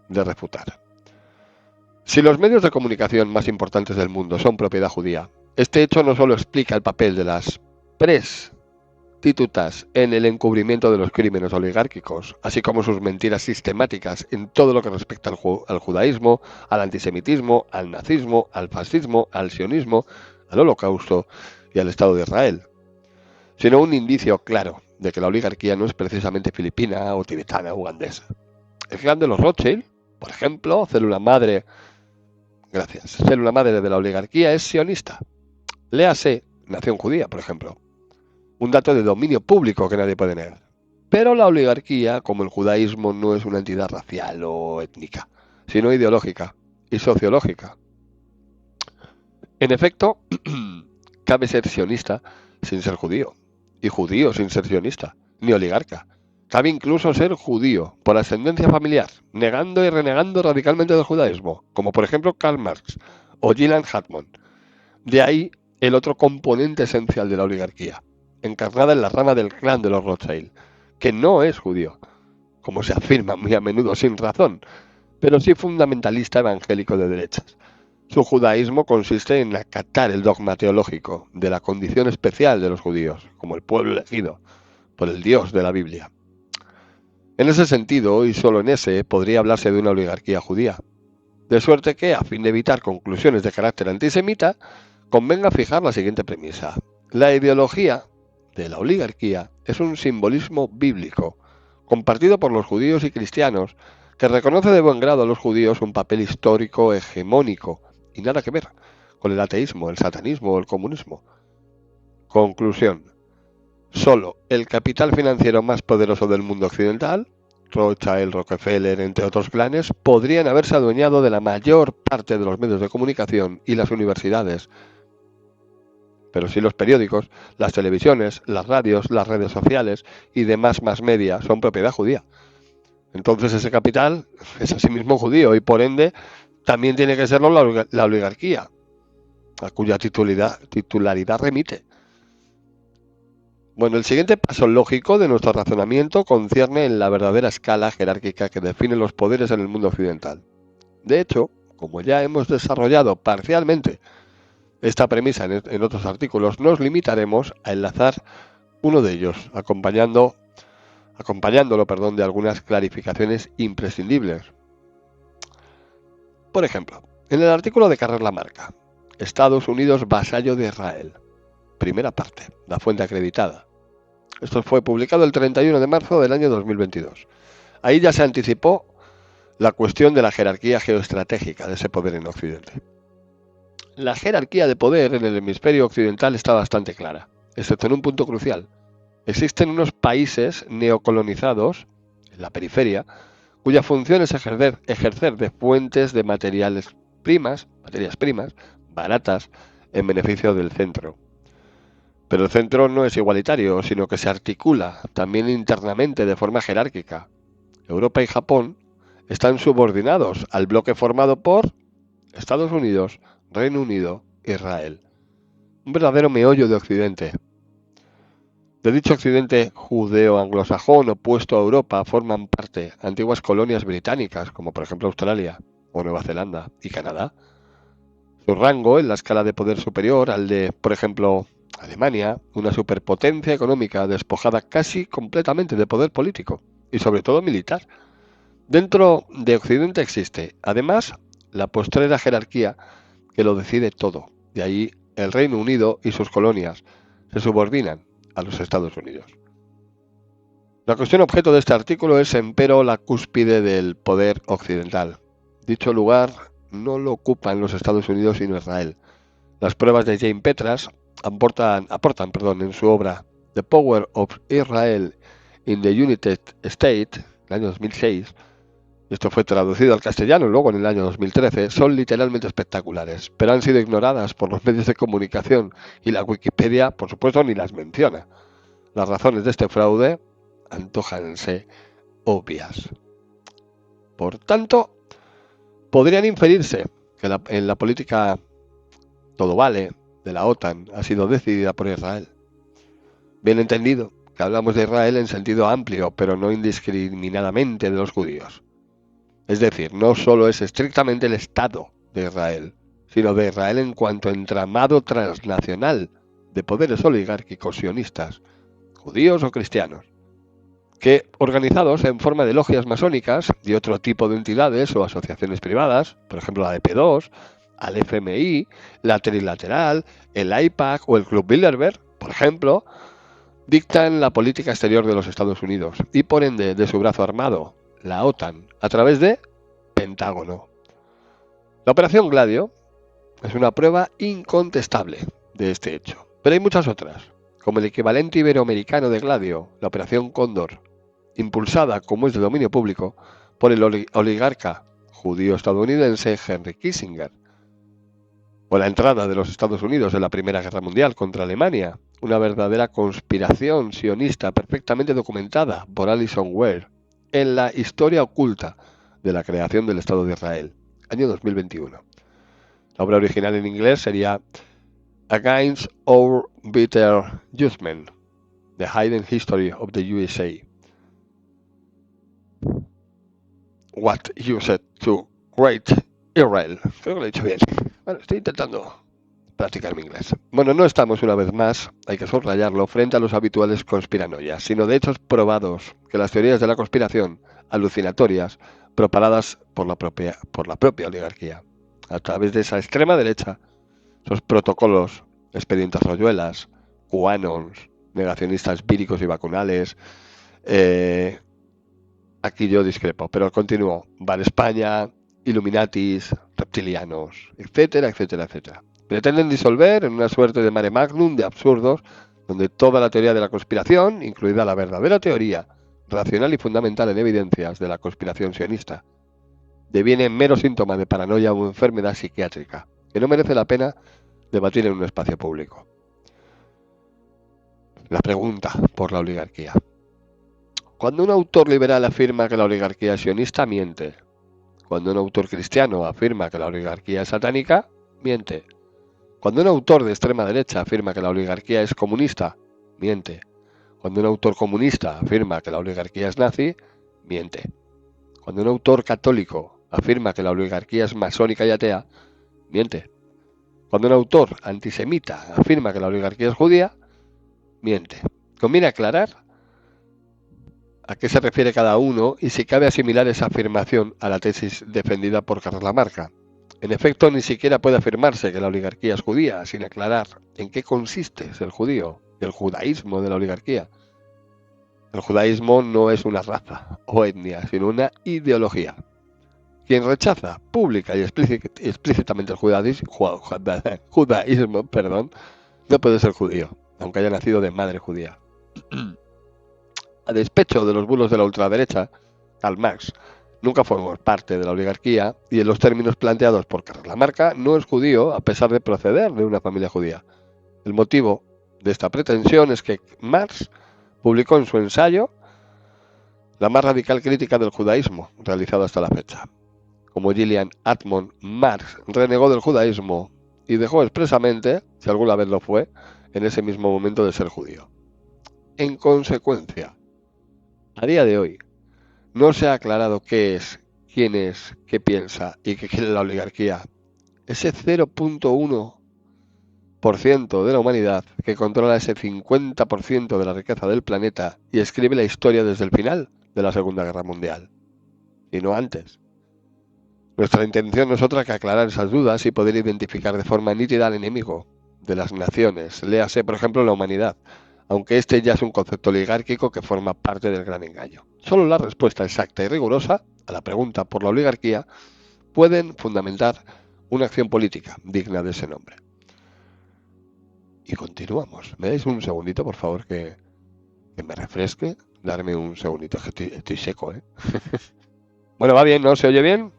A: de refutar. Si los medios de comunicación más importantes del mundo son propiedad judía, este hecho no solo explica el papel de las prostitutas en el encubrimiento de los crímenes oligárquicos, así como sus mentiras sistemáticas en todo lo que respecta al judaísmo, al antisemitismo, al nazismo, al fascismo, al sionismo, al holocausto y al Estado de Israel, sino un indicio claro de que la oligarquía no es precisamente filipina o tibetana o ugandesa. El clan de los Rothschild, por ejemplo, célula madre de la oligarquía, es sionista. Léase nación judía, por ejemplo. Un dato de dominio público que nadie puede negar. Pero la oligarquía, como el judaísmo, no es una entidad racial o étnica, sino ideológica y sociológica. En efecto, cabe ser sionista sin ser judío, y judío sin ser sionista, ni oligarca. Cabe incluso ser judío por ascendencia familiar, negando y renegando radicalmente del judaísmo, como por ejemplo Karl Marx o Gillian Hartman. De ahí el otro componente esencial de la oligarquía, encarnada en la rama del clan de los Rothschild, que no es judío, como se afirma muy a menudo sin razón, pero sí fundamentalista evangélico de derechas. Su judaísmo consiste en acatar el dogma teológico de la condición especial de los judíos, como el pueblo elegido por el Dios de la Biblia. En ese sentido, y solo en ese, podría hablarse de una oligarquía judía. De suerte que, a fin de evitar conclusiones de carácter antisemita, convenga fijar la siguiente premisa. La ideología de la oligarquía es un simbolismo bíblico, compartido por los judíos y cristianos, que reconoce de buen grado a los judíos un papel histórico hegemónico, y nada que ver con el ateísmo, el satanismo o el comunismo. Conclusión. Solo el capital financiero más poderoso del mundo occidental, Rothschild, Rockefeller, entre otros clanes, podrían haberse adueñado de la mayor parte de los medios de comunicación y las universidades. Pero si los periódicos, las televisiones, las radios, las redes sociales y demás más media son propiedad judía. Entonces ese capital es asimismo judío y por ende también tiene que serlo la oligarquía, a cuya titularidad remite. Bueno, el siguiente paso lógico de nuestro razonamiento concierne en la verdadera escala jerárquica que define los poderes en el mundo occidental. De hecho, como ya hemos desarrollado parcialmente esta premisa en otros artículos, nos limitaremos a enlazar uno de ellos, acompañándolo de algunas clarificaciones imprescindibles. Por ejemplo, en el artículo de Carrer la Marca, Estados Unidos vasallo de Israel, primera parte, la fuente acreditada. Esto fue publicado el 31 de marzo del año 2022. Ahí ya se anticipó la cuestión de la jerarquía geoestratégica de ese poder en Occidente. La jerarquía de poder en el hemisferio occidental está bastante clara, excepto en un punto crucial. Existen unos países neocolonizados, en la periferia, cuya función es ejercer de fuentes de materias primas, baratas, en beneficio del centro. Pero el centro no es igualitario, sino que se articula también internamente de forma jerárquica. Europa y Japón están subordinados al bloque formado por Estados Unidos, Reino Unido, Israel. un verdadero meollo de Occidente. De dicho Occidente judeo-anglosajón opuesto a Europa forman parte antiguas colonias británicas, como por ejemplo Australia o Nueva Zelanda y Canadá. Su rango en la escala de poder superior al de, por ejemplo, Alemania, una superpotencia económica despojada casi completamente de poder político y sobre todo militar. Dentro de Occidente existe, además, la postrera jerarquía que lo decide todo. De ahí el Reino Unido y sus colonias se subordinan a los Estados Unidos. La cuestión objeto de este artículo es, empero, la cúspide del poder occidental. Dicho lugar no lo ocupan los Estados Unidos sino Israel. Las pruebas de James Petras aportan en su obra The Power of Israel in the United States, el año 2006, esto fue traducido al castellano luego en el año 2013, son literalmente espectaculares, pero han sido ignoradas por los medios de comunicación y la Wikipedia, por supuesto, ni las menciona. Las razones de este fraude antójanse obvias. Por tanto, podrían inferirse que en la política todo vale de la OTAN ha sido decidida por Israel. Bien entendido que hablamos de Israel en sentido amplio, pero no indiscriminadamente de los judíos. Es decir, no solo es estrictamente el Estado de Israel, sino de Israel en cuanto entramado transnacional de poderes oligárquicos sionistas, judíos o cristianos, que, organizados en forma de logias masónicas y otro tipo de entidades o asociaciones privadas, por ejemplo la de P2, al FMI, la Trilateral, el AIPAC o el Club Bilderberg, por ejemplo, dictan la política exterior de los Estados Unidos y por ende de su brazo armado, la OTAN, a través de Pentágono. La Operación Gladio es una prueba incontestable de este hecho, pero hay muchas otras, como el equivalente iberoamericano de Gladio, la Operación Cóndor, impulsada, como es de dominio público, por el oligarca judío-estadounidense Henry Kissinger, o la entrada de los Estados Unidos en la Primera Guerra Mundial contra Alemania, una verdadera conspiración sionista perfectamente documentada por Alison Weir en la Historia oculta de la creación del Estado de Israel, año 2021. La obra original en inglés sería Against Our Bitter Judgment, The Hidden History of the USA. What used to Great Israel. Creo que lo he dicho bien. Bueno, estoy intentando practicar mi inglés. Bueno, no estamos una vez más, hay que subrayarlo, frente a los habituales conspiranoias, sino de hechos probados que las teorías de la conspiración, alucinatorias, propaladas por la propia oligarquía, a través de esa extrema derecha, esos protocolos, expedientes Royuelas, QAnons, negacionistas víricos y vacunales, aquí yo discrepo, pero continúo, Bar España, Illuminatis, reptilianos, etcétera, etcétera, etcétera. Pretenden disolver en una suerte de mare magnum de absurdos, donde toda la teoría de la conspiración, incluida la verdadera teoría, racional y fundamental en evidencias de la conspiración sionista, deviene mero síntoma de paranoia o enfermedad psiquiátrica, que no merece la pena debatir en un espacio público. La pregunta por la oligarquía. Cuando un autor liberal afirma que la oligarquía es sionista, miente. Cuando un autor cristiano afirma que la oligarquía es satánica, miente. Cuando un autor de extrema derecha afirma que la oligarquía es comunista, miente. Cuando un autor comunista afirma que la oligarquía es nazi, miente. Cuando un autor católico afirma que la oligarquía es masónica y atea, miente. Cuando un autor antisemita afirma que la oligarquía es judía, miente. Conviene aclarar a qué se refiere cada uno y si cabe asimilar esa afirmación a la tesis defendida por Karl Lamarck. En efecto, ni siquiera puede afirmarse que la oligarquía es judía sin aclarar en qué consiste ser judío, el judaísmo de la oligarquía. El judaísmo no es una raza o etnia, sino una ideología. Quien rechaza pública y explícitamente el judaísmo, no puede ser judío, aunque haya nacido de madre judía. A despecho de los bulos de la ultraderecha, Karl Marx nunca formó parte de la oligarquía y en los términos planteados por Karl Lamarck no es judío a pesar de proceder de una familia judía. El motivo de esta pretensión es que Marx publicó en su ensayo la más radical crítica del judaísmo realizada hasta la fecha. Como Gillian Atmon, Marx renegó del judaísmo y dejó expresamente, si alguna vez lo fue, en ese mismo momento de ser judío. En consecuencia, a día de hoy, no se ha aclarado qué es, quién es, qué piensa y qué quiere la oligarquía. Ese 0,1% de la humanidad que controla ese 50% de la riqueza del planeta y escribe la historia desde el final de la Segunda Guerra Mundial, y no antes. Nuestra intención no es otra que aclarar esas dudas y poder identificar de forma nítida al enemigo de las naciones, léase por ejemplo la humanidad, aunque este ya es un concepto oligárquico que forma parte del gran engaño. Solo la respuesta exacta y rigurosa a la pregunta por la oligarquía pueden fundamentar una acción política digna de ese nombre. Y continuamos. ¿Me dais un segundito, por favor, que me refresque? Darme un segundito, que estoy seco, ¿eh? Bueno, ¿va bien? ¿No? ¿Se oye bien?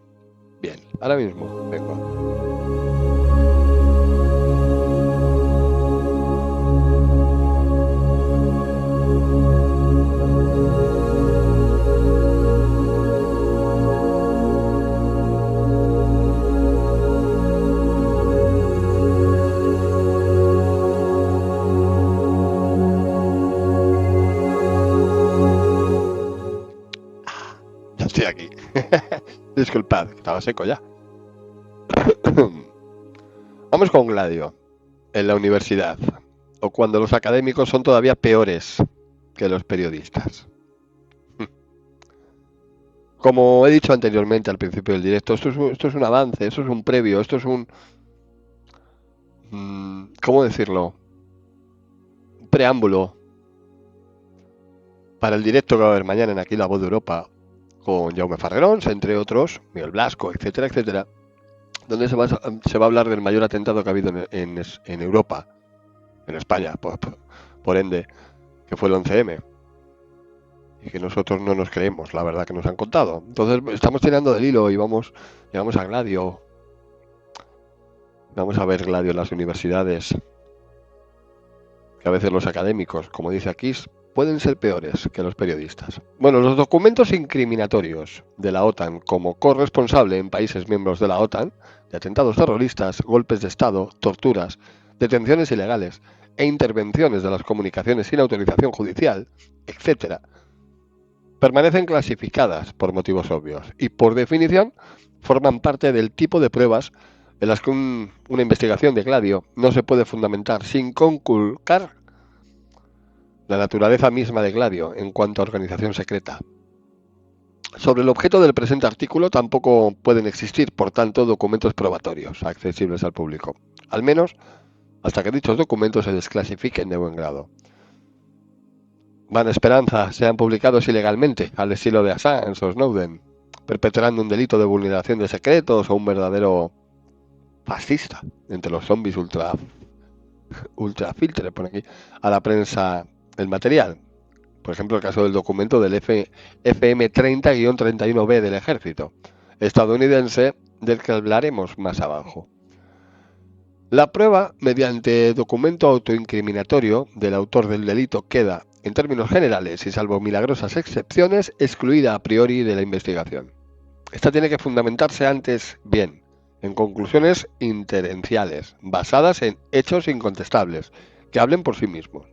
A: Bien, ahora mismo, vengo. Ya estoy aquí. Disculpad, que estaba seco ya. Vamos con Gladio, en la universidad, o cuando los académicos son todavía peores que los periodistas. Como he dicho anteriormente al principio del directo, esto es un avance, esto es un previo, esto es un... ¿cómo decirlo? Un preámbulo para el directo que va a haber mañana en Aquí la Voz de Europa, con Jaume Farrerons, entre otros, Miguel Blasco, etcétera, etcétera, donde se va a hablar del mayor atentado que ha habido en Europa, en España, por ende, que fue el 11M. Y que nosotros no nos creemos la verdad que nos han contado. Entonces estamos tirando del hilo y llegamos a Gladio. Vamos a ver Gladio en las universidades. Que a veces los académicos, como dice aquí, pueden ser peores que los periodistas. Bueno, los documentos incriminatorios de la OTAN como corresponsable en países miembros de la OTAN, de atentados terroristas, golpes de Estado, torturas, detenciones ilegales e intervenciones de las comunicaciones sin autorización judicial, etc., permanecen clasificadas por motivos obvios y, por definición, forman parte del tipo de pruebas en las que una investigación de Gladio no se puede fundamentar sin conculcar la naturaleza misma de Gladio en cuanto a organización secreta. Sobre el objeto del presente artículo tampoco pueden existir, por tanto, documentos probatorios accesibles al público, al menos hasta que dichos documentos se desclasifiquen de buen grado. Van esperanza sean publicados ilegalmente, al estilo de Assange o Snowden, perpetrando un delito de vulneración de secretos o un verdadero fascista entre los zombies ultrafiltre, por aquí, a la prensa el material. Por ejemplo, el caso del documento del FM30-31B del ejército estadounidense, del que hablaremos más abajo. La prueba mediante documento autoincriminatorio del autor del delito queda, en términos generales y salvo milagrosas excepciones, excluida a priori de la investigación. Esta tiene que fundamentarse antes bien, en conclusiones inferenciales, basadas en hechos incontestables, que hablen por sí mismos.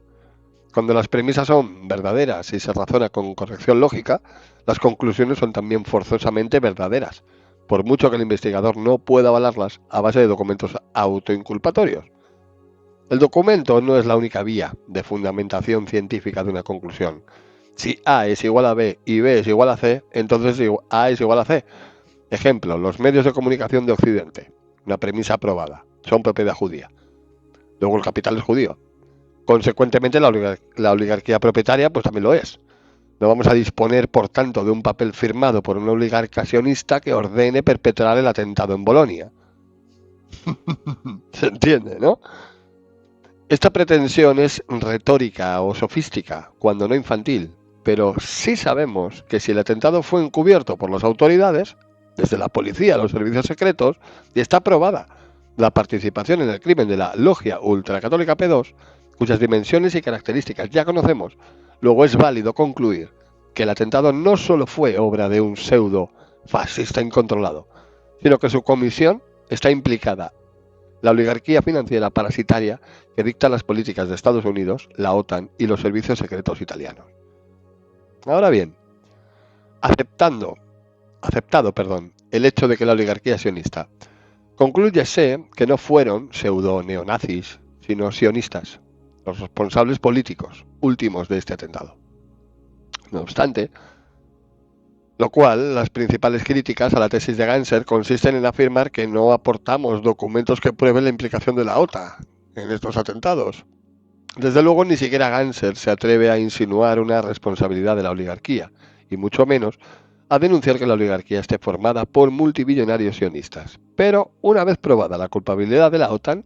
A: Cuando las premisas son verdaderas y se razona con corrección lógica, las conclusiones son también forzosamente verdaderas, por mucho que el investigador no pueda avalarlas a base de documentos autoinculpatorios. El documento no es la única vía de fundamentación científica de una conclusión. Si A es igual a B y B es igual a C, entonces A es igual a C. Ejemplo, los medios de comunicación de Occidente, una premisa aprobada, son propiedad judía. Luego el capital es judío. Consecuentemente la oligarquía propietaria pues también lo es. No vamos a disponer, por tanto, de un papel firmado por un oligarca sionista que ordene perpetrar el atentado en Bolonia. ¿Se entiende, no? Esta pretensión es retórica o sofística, cuando no infantil, pero sí sabemos que si el atentado fue encubierto por las autoridades, desde la policía a los servicios secretos, y está probada la participación en el crimen de la logia ultracatólica P2, cuyas dimensiones y características ya conocemos, luego es válido concluir que el atentado no solo fue obra de un pseudo fascista incontrolado, sino que su comisión está implicada la oligarquía financiera parasitaria que dicta las políticas de Estados Unidos, la OTAN y los servicios secretos italianos. Ahora bien, aceptado, el hecho de que la oligarquía sionista, conclúyese que no fueron pseudo-neonazis, sino sionistas, los responsables políticos últimos de este atentado. No obstante, lo cual, las principales críticas a la tesis de Ganser consisten en afirmar que no aportamos documentos que prueben la implicación de la OTAN en estos atentados. Desde luego, ni siquiera Ganser se atreve a insinuar una responsabilidad de la oligarquía, y mucho menos a denunciar que la oligarquía esté formada por multimillonarios sionistas. Pero, una vez probada la culpabilidad de la OTAN,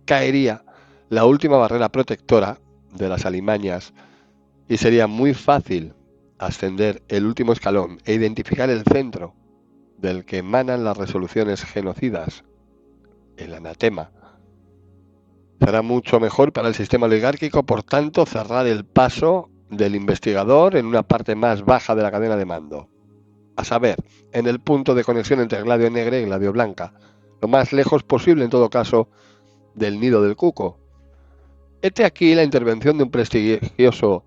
A: caería la última barrera protectora de las alimañas y sería muy fácil ascender el último escalón e identificar el centro del que emanan las resoluciones genocidas, el anatema. Será mucho mejor para el sistema oligárquico, por tanto, cerrar el paso del investigador en una parte más baja de la cadena de mando, a saber, en el punto de conexión entre Gladio Negra y Gladio Blanca, lo más lejos posible en todo caso del nido del cuco. Hete aquí la intervención de un prestigioso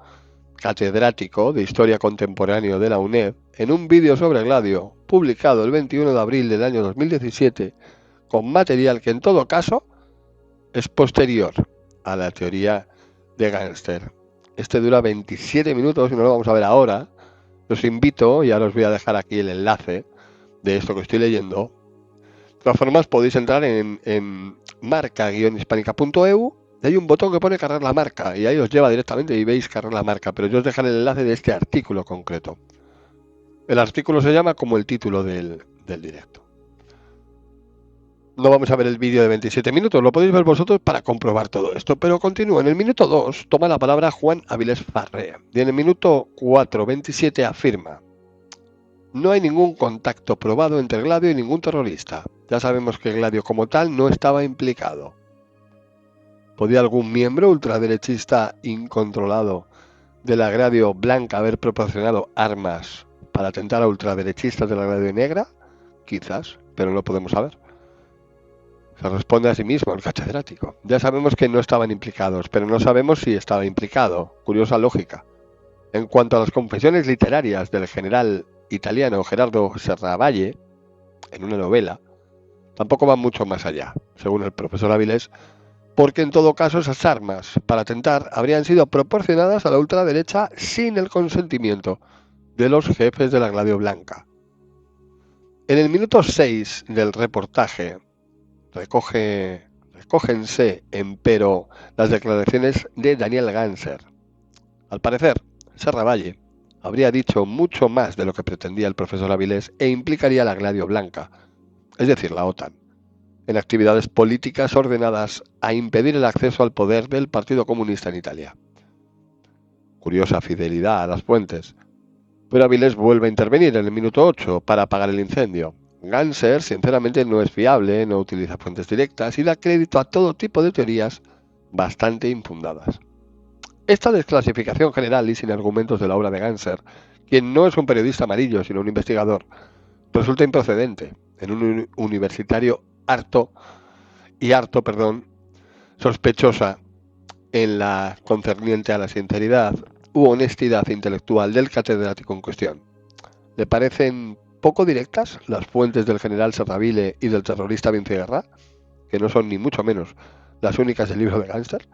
A: catedrático de Historia Contemporánea de la UNED en un vídeo sobre Gladio, publicado el 21 de abril del año 2017, con material que en todo caso es posterior a la teoría de Ganser. Este dura 27 minutos y no lo vamos a ver ahora. Los invito, y ahora os voy a dejar aquí el enlace de esto que estoy leyendo. De todas formas, podéis entrar en marca-hispánica.eu. Hay un botón que pone cargar la marca y ahí os lleva directamente y veis cargar la marca, pero yo os dejaré el enlace de este artículo concreto. El artículo se llama como el título del directo. No vamos a ver el vídeo de 27 minutos, lo podéis ver vosotros para comprobar todo esto, pero continúo. En el minuto 2 toma la palabra Juan Avilés Farré y en el minuto 4:27 afirma: no hay ningún contacto probado entre Gladio y ningún terrorista. Ya sabemos que Gladio como tal no estaba implicado. ¿Podía algún miembro ultraderechista incontrolado de la Gladio Blanca haber proporcionado armas para atentar a ultraderechistas de la Gladio Negra? Quizás, pero no lo podemos saber. Se responde a sí mismo el catedrático. Ya sabemos que no estaban implicados, pero no sabemos si estaba implicado. Curiosa lógica. En cuanto a las confesiones literarias del general italiano Gerardo Serravalle, en una novela, tampoco van mucho más allá, según el profesor Avilés, porque en todo caso esas armas para atentar habrían sido proporcionadas a la ultraderecha sin el consentimiento de los jefes de la Gladio Blanca. En el minuto 6 del reportaje recógense, empero, las declaraciones de Daniel Ganser. Al parecer, Serravalle habría dicho mucho más de lo que pretendía el profesor Avilés e implicaría a la Gladio Blanca, es decir, la OTAN, en actividades políticas ordenadas a impedir el acceso al poder del Partido Comunista en Italia. Curiosa fidelidad a las fuentes. Pero Avilés vuelve a intervenir en el minuto 8 para apagar el incendio. Ganser, sinceramente, no es fiable, no utiliza fuentes directas y da crédito a todo tipo de teorías bastante infundadas. Esta desclasificación general y sin argumentos de la obra de Ganser, quien no es un periodista amarillo sino un investigador, resulta improcedente en un universitario harto, sospechosa en la concerniente a la sinceridad u honestidad intelectual del catedrático en cuestión. ¿Le parecen poco directas las fuentes del general Serravalle y del terrorista Vinceguerra, que no son ni mucho menos las únicas del libro de Ganser?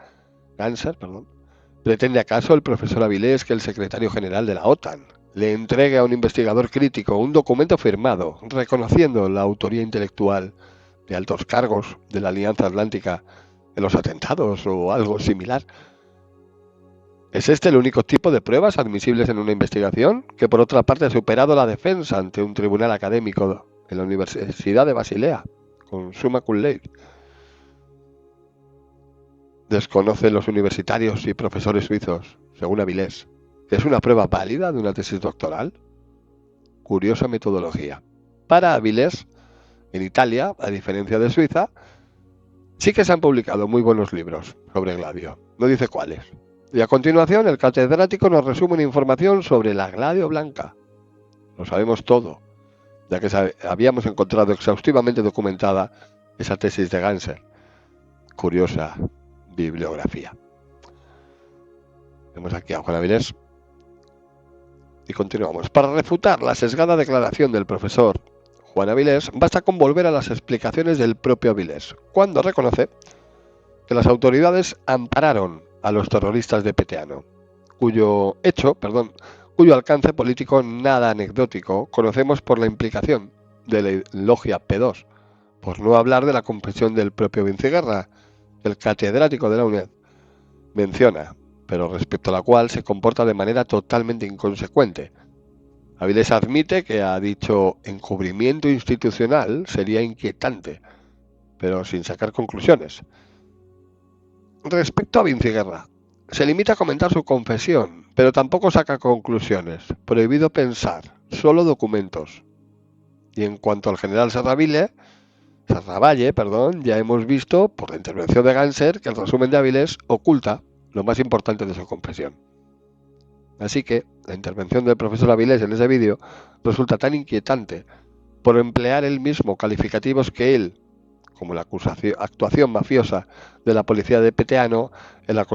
A: ¿Pretende acaso el profesor Avilés que el secretario general de la OTAN le entregue a un investigador crítico un documento firmado reconociendo la autoría intelectual de altos cargos de la Alianza Atlántica en los atentados o algo similar? ¿Es este el único tipo de pruebas admisibles en una investigación que por otra parte ha superado la defensa ante un tribunal académico en la Universidad de Basilea con summa cum laude? Desconocen los universitarios y profesores suizos, según Avilés, que es una prueba válida de una tesis doctoral. Curiosa metodología. Para Avilés, en Italia, a diferencia de Suiza, sí que se han publicado muy buenos libros sobre Gladio. No dice cuáles. Y a continuación, el catedrático nos resume una información sobre la Gladio Blanca. Lo sabemos todo, ya que habíamos encontrado exhaustivamente documentada esa tesis de Ganser. curiosa bibliografía. Vemos aquí a Juan Avilés y continuamos. Para refutar la sesgada declaración del profesor Juan Avilés, basta con volver a las explicaciones del propio Avilés, cuando reconoce que las autoridades ampararon a los terroristas de Peteano, cuyo alcance político nada anecdótico conocemos por la implicación de la logia P2, por no hablar de la confesión del propio Vinciguerra, el catedrático de la UNED menciona, pero respecto a la cual se comporta de manera totalmente inconsecuente. Avilés admite que a dicho encubrimiento institucional sería inquietante, pero sin sacar conclusiones. Respecto a Vinciguerra, se limita a comentar su confesión, pero tampoco saca conclusiones. Prohibido pensar, solo documentos. Y en cuanto al general Serravalle, ya hemos visto por la intervención de Ganser que el resumen de Avilés oculta lo más importante de su confesión. Así que la intervención del profesor Avilés en ese vídeo resulta tan inquietante por emplear él mismo calificativos que él, como la actuación mafiosa de la policía de Peteano en la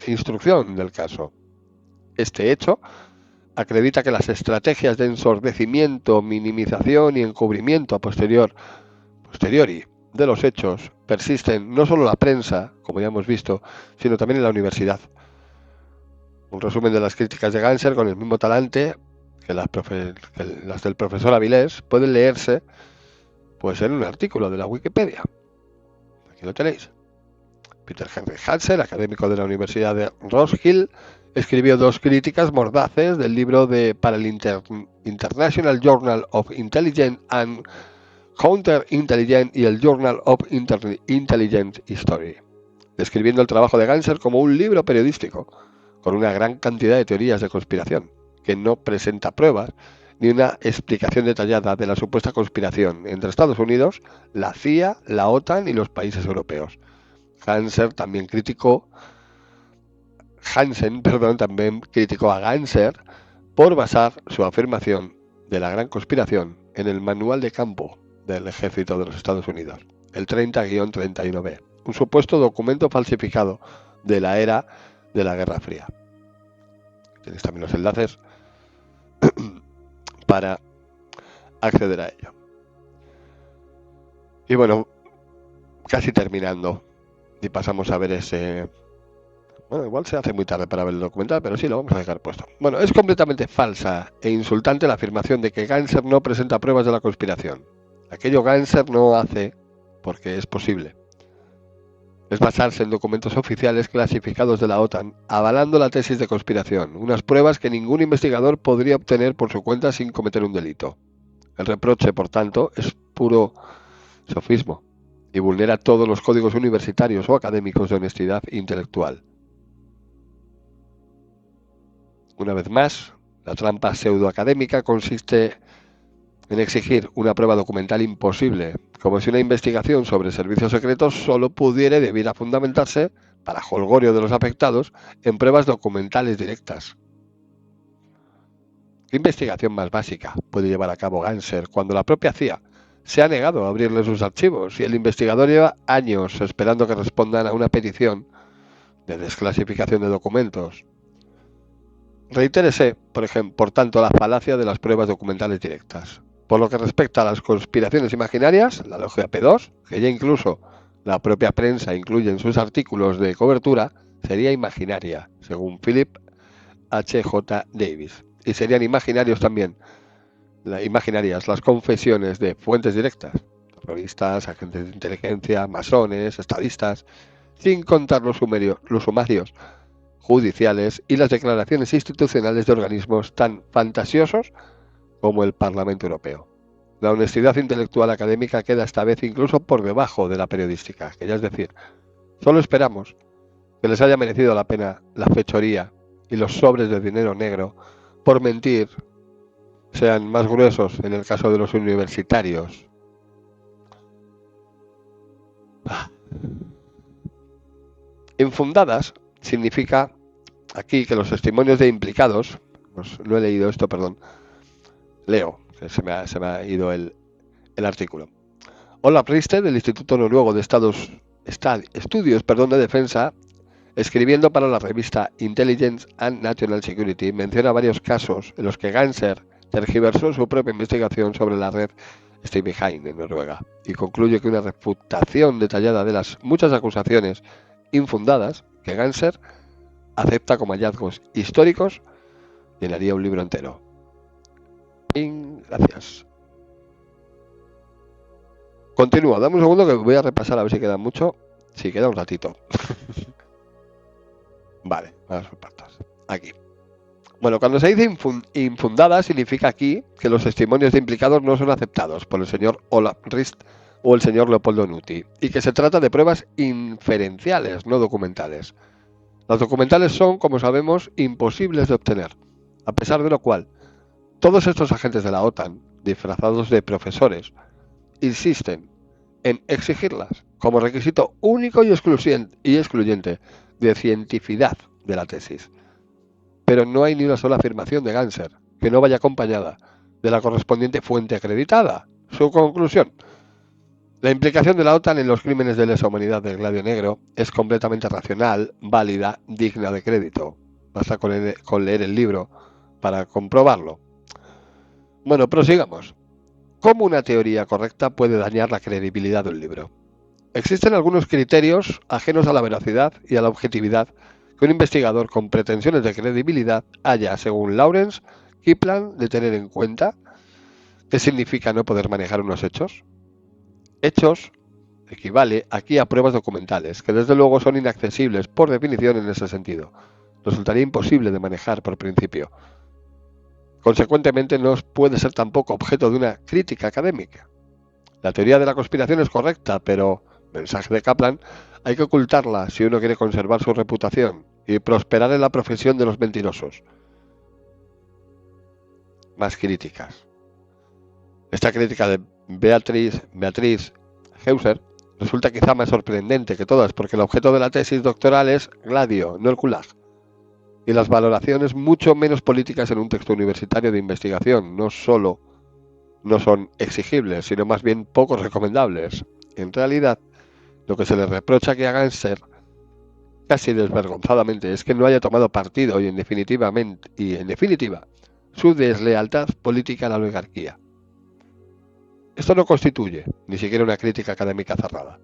A: instrucción del caso. Este hecho acredita que las estrategias de ensordecimiento, minimización y encubrimiento a posteriori de los hechos persisten no solo en la prensa, como ya hemos visto, sino también en la universidad. Un resumen de las críticas de Ganser con el mismo talante que las del profesor Avilés pueden leerse pues en un artículo de la Wikipedia. Aquí lo tenéis. Peter Henry Ganser, académico de la Universidad de Roskilde, escribió 2 críticas mordaces del libro para el International Journal of Intelligence and Counterintelligence y el Journal of Intelligence History, describiendo el trabajo de Ganser como un libro periodístico con una gran cantidad de teorías de conspiración, que no presenta pruebas ni una explicación detallada de la supuesta conspiración entre Estados Unidos, la CIA, la OTAN y los países europeos. Hansen también criticó a Ganser por basar su afirmación de la gran conspiración en el manual de campo del ejército de los Estados Unidos, el 30-39B, un supuesto documento falsificado de la era de la Guerra Fría. Tenéis también los enlaces para acceder a ello. Y bueno, casi terminando, y pasamos a ver ese... Bueno, igual se hace muy tarde para ver el documental, pero sí lo vamos a dejar puesto. Bueno, es completamente falsa e insultante la afirmación de que Ganser no presenta pruebas de la conspiración. Aquello Ganser no hace porque es posible. Es basarse en documentos oficiales clasificados de la OTAN, avalando la tesis de conspiración, unas pruebas que ningún investigador podría obtener por su cuenta sin cometer un delito. El reproche, por tanto, es puro sofismo y vulnera todos los códigos universitarios o académicos de honestidad intelectual. Una vez más, la trampa pseudoacadémica consiste en exigir una prueba documental imposible, como si una investigación sobre servicios secretos solo pudiera y debiera fundamentarse, para jolgorio de los afectados, en pruebas documentales directas. ¿Qué investigación más básica puede llevar a cabo Ganser cuando la propia CIA se ha negado a abrirle sus archivos y el investigador lleva años esperando que respondan a una petición de desclasificación de documentos? Reitérese, por tanto, la falacia de las pruebas documentales directas. Por lo que respecta a las conspiraciones imaginarias, la logia P2, que ya incluso la propia prensa incluye en sus artículos de cobertura, sería imaginaria, según Philip H.J. Davis. Y serían imaginarias las confesiones de fuentes directas, terroristas, agentes de inteligencia, masones, estadistas, sin contar los sumarios judiciales y las declaraciones institucionales de organismos tan fantasiosos como el Parlamento Europeo. La honestidad intelectual académica queda esta vez incluso por debajo de la periodística, que ya es decir, solo esperamos que les haya merecido la pena la fechoría y los sobres de dinero negro por mentir sean más gruesos en el caso de los universitarios. Infundadas significa aquí que los testimonios de implicados, pues no he leído esto, perdón, leo, que se me ha ido el artículo. Olaf Richter, del Instituto Noruego de estudios de defensa, escribiendo para la revista Intelligence and National Security, menciona varios casos en los que Ganser tergiversó su propia investigación sobre la red Stay Behind en Noruega y concluye que una refutación detallada de las muchas acusaciones infundadas que Ganser acepta como hallazgos históricos llenaría un libro entero. Gracias. Continúa, dame un segundo que voy a repasar a ver si queda mucho. Sí, queda un ratito. Vale, vamos por partes. Aquí. Bueno, cuando se dice infundada, significa aquí que los testimonios de implicados no son aceptados por el señor Olaf Rist o el señor Leopoldo Nuti, y que se trata de pruebas inferenciales, no documentales. Las documentales son, como sabemos, imposibles de obtener, a pesar de lo cual, todos estos agentes de la OTAN, disfrazados de profesores, insisten en exigirlas como requisito único y excluyente de cientificidad de la tesis. Pero no hay ni una sola afirmación de Ganser que no vaya acompañada de la correspondiente fuente acreditada. Su conclusión: la implicación de la OTAN en los crímenes de lesa humanidad del Gladio Negro es completamente racional, válida, digna de crédito. Basta con leer el libro para comprobarlo. Bueno, prosigamos. ¿Cómo una teoría correcta puede dañar la credibilidad de un libro? Existen algunos criterios ajenos a la veracidad y a la objetividad que un investigador con pretensiones de credibilidad haya, según Lawrence Kipland, de tener en cuenta. ¿Qué significa no poder manejar unos hechos? Hechos equivale aquí a pruebas documentales, que desde luego son inaccesibles por definición en ese sentido. Resultaría imposible de manejar por principio. Consecuentemente, no puede ser tampoco objeto de una crítica académica. La teoría de la conspiración es correcta, pero, mensaje de Kaplan, hay que ocultarla si uno quiere conservar su reputación y prosperar en la profesión de los mentirosos. Más críticas. Esta crítica de Beatriz Heuser resulta quizá más sorprendente que todas, porque el objeto de la tesis doctoral es Gladio, no el Gulag, y las valoraciones mucho menos políticas en un texto universitario de investigación no solo no son exigibles, sino más bien poco recomendables. En realidad, lo que se le reprocha que hagan ser, casi desvergonzadamente, es que no haya tomado partido y en definitiva, su deslealtad política a la oligarquía. Esto no constituye ni siquiera una crítica académica cerrada,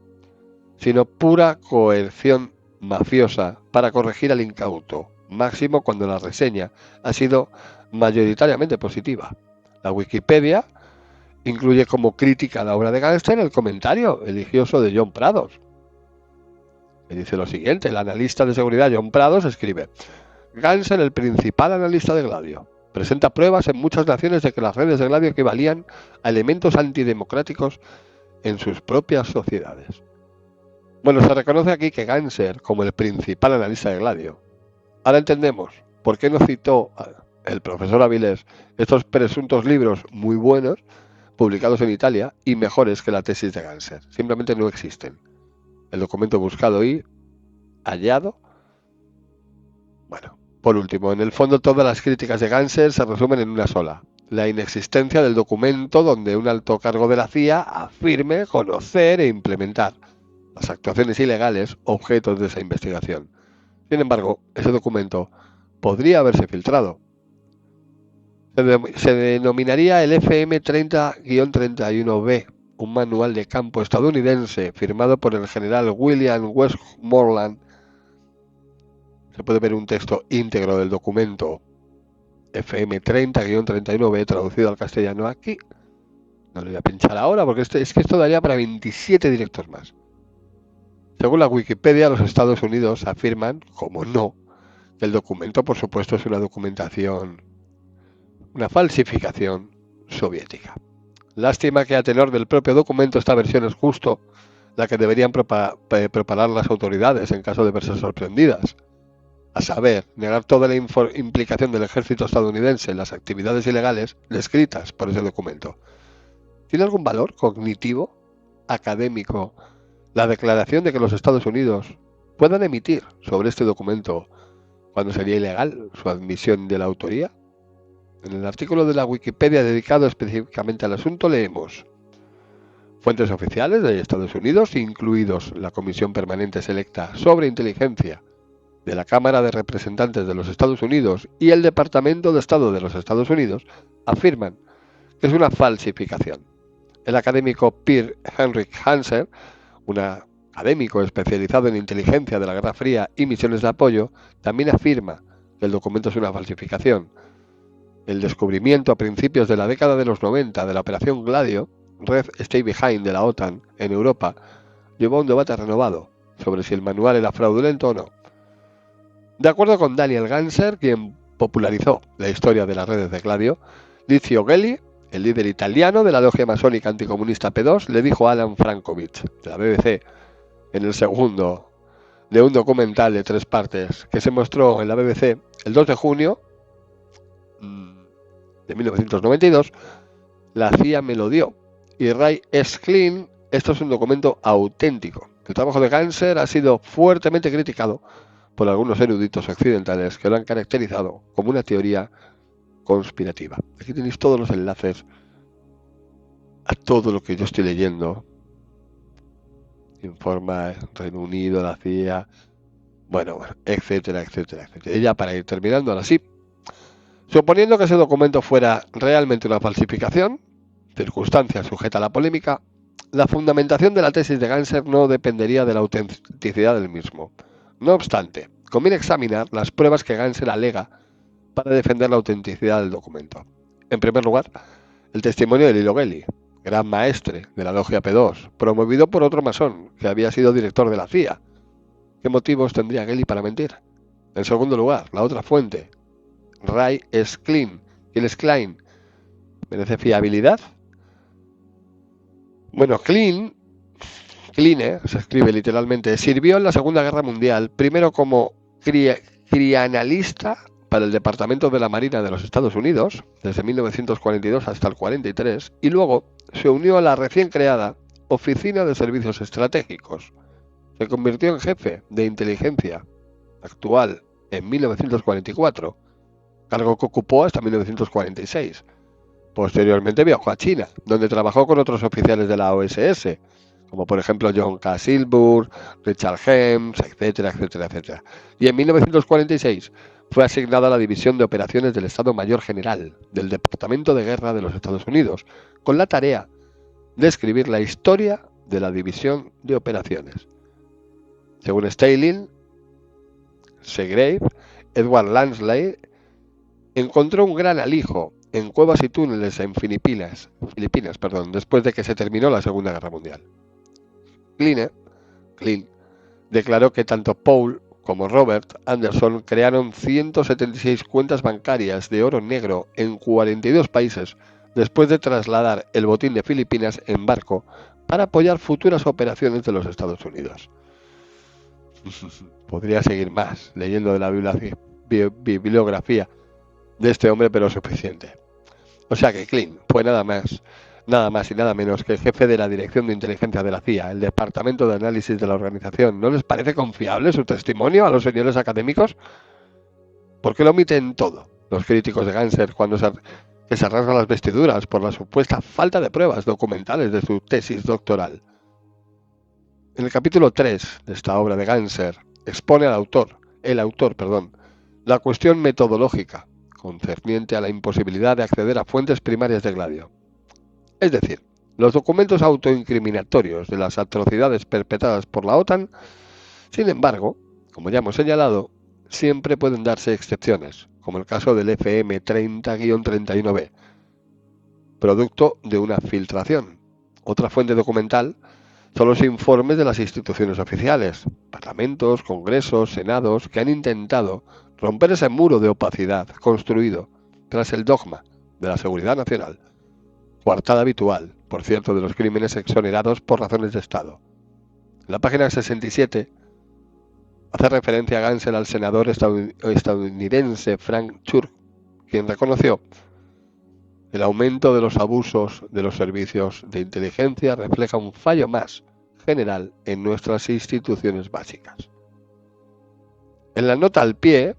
A: sino pura coerción mafiosa para corregir al incauto, máximo cuando la reseña ha sido mayoritariamente positiva. La Wikipedia incluye como crítica a la obra de Ganser el comentario eligioso de John Prados, que dice lo siguiente: el analista de seguridad John Prados escribe: Ganser, el principal analista de Gladio, presenta pruebas en muchas naciones de que las redes de Gladio equivalían a elementos antidemocráticos en sus propias sociedades. Bueno, se reconoce aquí que Ganser como el principal analista de Gladio. Ahora entendemos por qué no citó el profesor Avilés estos presuntos libros muy buenos publicados en Italia y mejores que la tesis de Ganser. Simplemente no existen. El documento buscado y hallado. Bueno, por último, en el fondo todas las críticas de Ganser se resumen en una sola: la inexistencia del documento donde un alto cargo de la CIA afirme conocer e implementar las actuaciones ilegales objeto de esa investigación. Sin embargo, ese documento podría haberse filtrado. Se denominaría el FM 30-31B, un manual de campo estadounidense firmado por el general William Westmoreland. Se puede ver un texto íntegro del documento FM 30-31B traducido al castellano aquí. No lo voy a pinchar ahora porque es que esto daría para 27 directos más. Según la Wikipedia, los Estados Unidos afirman, como no, que el documento, por supuesto, es una falsificación soviética. Lástima que a tenor del propio documento esta versión es justo la que deberían preparar las autoridades en caso de verse sorprendidas. A saber, negar toda la implicación del ejército estadounidense en las actividades ilegales descritas por ese documento. ¿Tiene algún valor cognitivo, académico, la declaración de que los Estados Unidos puedan emitir sobre este documento cuando sería ilegal su admisión de la autoría? En el artículo de la Wikipedia dedicado específicamente al asunto leemos: Fuentes oficiales de Estados Unidos, incluidos la Comisión Permanente Selecta sobre Inteligencia de la Cámara de Representantes de los Estados Unidos y el Departamento de Estado de los Estados Unidos, afirman que es una falsificación. El académico Pierre Henrik Hansen, un académico especializado en inteligencia de la Guerra Fría y misiones de apoyo, también afirma que el documento es una falsificación. El descubrimiento a principios de la década de los 90 de la Operación Gladio, Red Stay Behind de la OTAN en Europa, llevó a un debate renovado sobre si el manual era fraudulento o no. De acuerdo con Daniel Ganser, quien popularizó la historia de las redes de Gladio, Licio Gelli, el líder italiano de la logia masónica anticomunista P2, le dijo a Alan Frankovich, de la BBC, en el segundo de un documental de 3 partes que se mostró en la BBC el 2 de junio de 1992, la CIA me lo dio. Y Ray Schlin, esto es un documento auténtico. El trabajo de Ganser ha sido fuertemente criticado por algunos eruditos occidentales que lo han caracterizado como una teoría conspirativa. Aquí tenéis todos los enlaces a todo lo que yo estoy leyendo. Informa Reino Unido, la CIA, bueno, etcétera, etcétera, etcétera. Y ya para ir terminando, ahora sí. Suponiendo que ese documento fuera realmente una falsificación, circunstancia sujeta a la polémica, la fundamentación de la tesis de Ganser no dependería de la autenticidad del mismo. No obstante, conviene examinar las pruebas que Ganser alega para defender la autenticidad del documento. En primer lugar, el testimonio de Lilo Gelli, gran maestre de la logia P2, promovido por otro masón que había sido director de la CIA. ¿Qué motivos tendría Gelli para mentir? En segundo lugar, la otra fuente, Ray Schlin. ¿Quién es Klein? ¿Merece fiabilidad? Bueno, Kline, se escribe literalmente, sirvió en la Segunda Guerra Mundial, primero como crianalista para el Departamento de la Marina de los Estados Unidos, desde 1942 hasta el 43, y luego se unió a la recién creada Oficina de Servicios Estratégicos. Se convirtió en jefe de inteligencia actual en 1944, cargo que ocupó hasta 1946. Posteriormente viajó a China, donde trabajó con otros oficiales de la OSS, como por ejemplo John K. Silver, Richard Helms, etcétera, etcétera, etcétera. Y en 1946 fue asignado a la División de Operaciones del Estado Mayor General del Departamento de Guerra de los Estados Unidos, con la tarea de escribir la historia de la División de Operaciones. Según Stalin, Segrave, Edward Lansley encontró un gran alijo en cuevas y túneles en Filipinas, después de que se terminó la Segunda Guerra Mundial. Kline declaró que tanto Paul como Robert Anderson crearon 176 cuentas bancarias de oro negro en 42 países después de trasladar el botín de Filipinas en barco para apoyar futuras operaciones de los Estados Unidos. Podría seguir más leyendo de la bibliografía de este hombre, pero suficiente. O sea que Kline fue nada más y nada menos que el jefe de la Dirección de Inteligencia de la CIA, el Departamento de Análisis de la organización. ¿No les parece confiable su testimonio a los señores académicos? ¿Por qué lo omiten todo los críticos de Ganser cuando se rasgan las vestiduras por la supuesta falta de pruebas documentales de su tesis doctoral? En el capítulo 3 de esta obra de Ganser expone el autor, la cuestión metodológica concerniente a la imposibilidad de acceder a fuentes primarias de Gladio. Es decir, los documentos autoincriminatorios de las atrocidades perpetradas por la OTAN, sin embargo, como ya hemos señalado, siempre pueden darse excepciones, como el caso del FM 30-31B, producto de una filtración. Otra fuente documental son los informes de las instituciones oficiales, parlamentos, congresos, senados, que han intentado romper ese muro de opacidad construido tras el dogma de la seguridad nacional, coartada habitual, por cierto, de los crímenes exonerados por razones de Estado. En la página 67 hace referencia a Ganser al senador estadounidense Frank Church, quien reconoció el aumento de los abusos de los servicios de inteligencia refleja un fallo más general en nuestras instituciones básicas. En la nota al pie,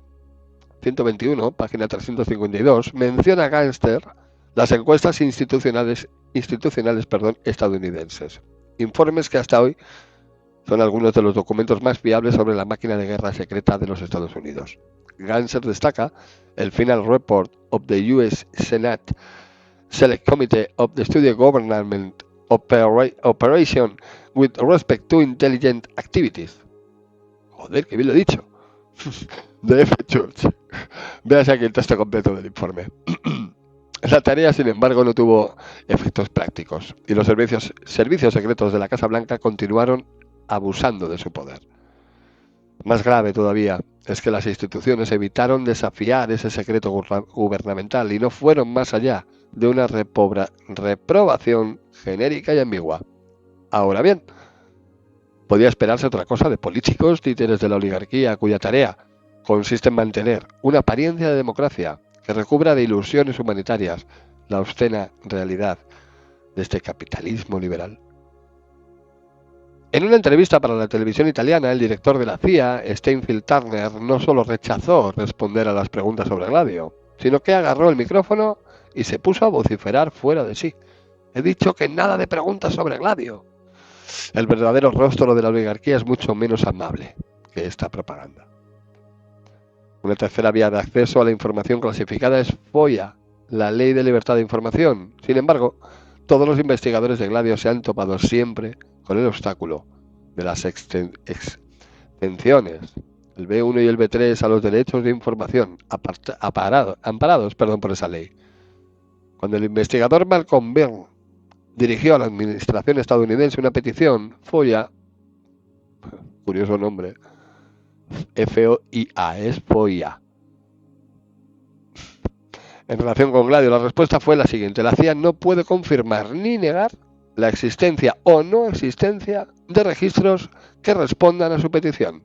A: 121, página 352, menciona a Ganser las encuestas institucionales estadounidenses. Informes que hasta hoy son algunos de los documentos más fiables sobre la máquina de guerra secreta de los Estados Unidos. Ganser destaca el Final Report of the U.S. Senate Select Committee of the Study Government Operation with respect to intelligent activities. Joder, que bien lo he dicho. De F. Church. Veas aquí el texto completo del informe. La tarea, sin embargo, no tuvo efectos prácticos y los servicios secretos de la Casa Blanca continuaron abusando de su poder. Más grave todavía es que las instituciones evitaron desafiar ese secreto gubernamental y no fueron más allá de una reprobación genérica y ambigua. Ahora bien, podía esperarse otra cosa de políticos títeres de la oligarquía cuya tarea consiste en mantener una apariencia de democracia que recubra de ilusiones humanitarias la obscena realidad de este capitalismo liberal. En una entrevista para la televisión italiana, el director de la CIA, Steinfeld Turner, no solo rechazó responder a las preguntas sobre Gladio, sino que agarró el micrófono y se puso a vociferar fuera de sí. He dicho que nada de preguntas sobre Gladio. El verdadero rostro de la oligarquía es mucho menos amable que esta propaganda. Una tercera vía de acceso a la información clasificada es FOIA, la Ley de Libertad de Información. Sin embargo, todos los investigadores de Gladio se han topado siempre con el obstáculo de las extensiones, el B1 y el B3 a los derechos de información, amparados por esa ley. Cuando el investigador Malcolm Byrne dirigió a la administración estadounidense una petición, FOIA, curioso nombre, FOIA, es FOIA. En relación con Gladio, la respuesta fue la siguiente: la CIA no puede confirmar ni negar la existencia o no existencia de registros que respondan a su petición.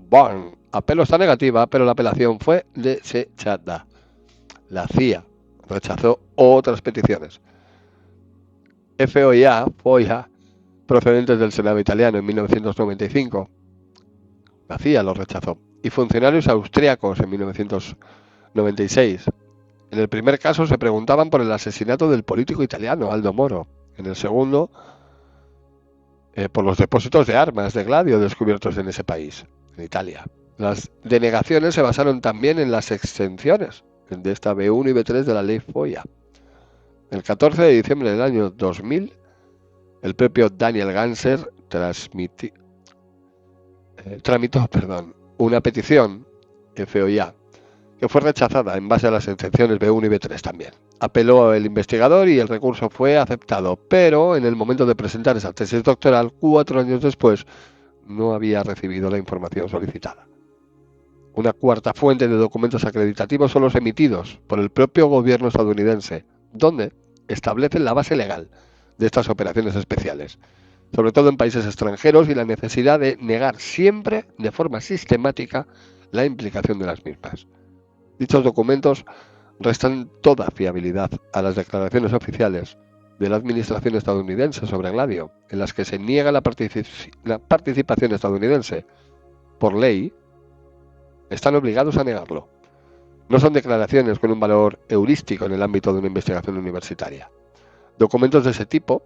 A: Bon, apelo está negativa, pero la apelación fue desechada. La CIA rechazó otras peticiones. FOIA, procedentes del Senado italiano en 1995. La CIA lo rechazó. Y funcionarios austríacos en 1996. En el primer caso se preguntaban por el asesinato del político italiano Aldo Moro. En el segundo, por los depósitos de armas de Gladio descubiertos en ese país, en Italia. Las denegaciones se basaron también en las exenciones de esta B1 y B3 de la ley FOIA. El 14 de diciembre del año 2000, el propio Daniel Ganser tramitó una petición FOIA que fue rechazada en base a las exenciones B1 y B3 también. Apeló el investigador y el recurso fue aceptado, pero en el momento de presentar esa tesis doctoral, 4 años después, no había recibido la información solicitada. Una cuarta fuente de documentos acreditativos son los emitidos por el propio gobierno estadounidense, donde establecen la base legal de estas operaciones especiales, sobre todo en países extranjeros, y la necesidad de negar siempre, de forma sistemática, la implicación de las mismas. Dichos documentos restan toda fiabilidad a las declaraciones oficiales de la administración estadounidense sobre Gladio, en las que se niega la participación estadounidense. Por ley, están obligados a negarlo. No son declaraciones con un valor heurístico en el ámbito de una investigación universitaria. Documentos de ese tipo,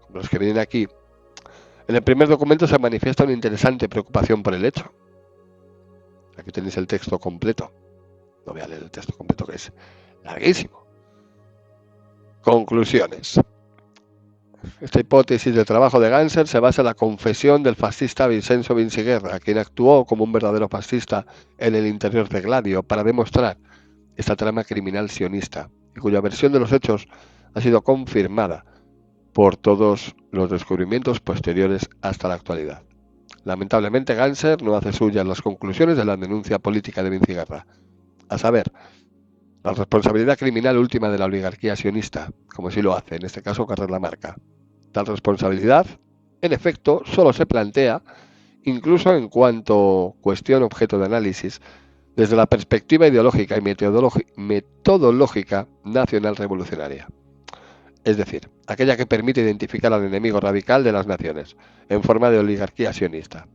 A: como los que vienen aquí, en el primer documento se manifiesta una interesante preocupación por el hecho. Aquí tenéis el texto completo. No voy a leer el texto completo, que es larguísimo. Conclusiones. Esta hipótesis de trabajo de Ganser se basa en la confesión del fascista Vincenzo Vinciguerra, quien actuó como un verdadero fascista en el interior de Gladio para demostrar esta trama criminal sionista, y cuya versión de los hechos ha sido confirmada por todos los descubrimientos posteriores hasta la actualidad. Lamentablemente, Ganser no hace suyas las conclusiones de la denuncia política de Vinciguerra, a saber, la responsabilidad criminal última de la oligarquía sionista, como sí lo hace, en este caso, Carrer Lamarca. Tal responsabilidad, en efecto, solo se plantea, incluso en cuanto cuestión objeto de análisis, desde la perspectiva ideológica y metodológica nacional revolucionaria. Es decir, aquella que permite identificar al enemigo radical de las naciones, en forma de oligarquía sionista.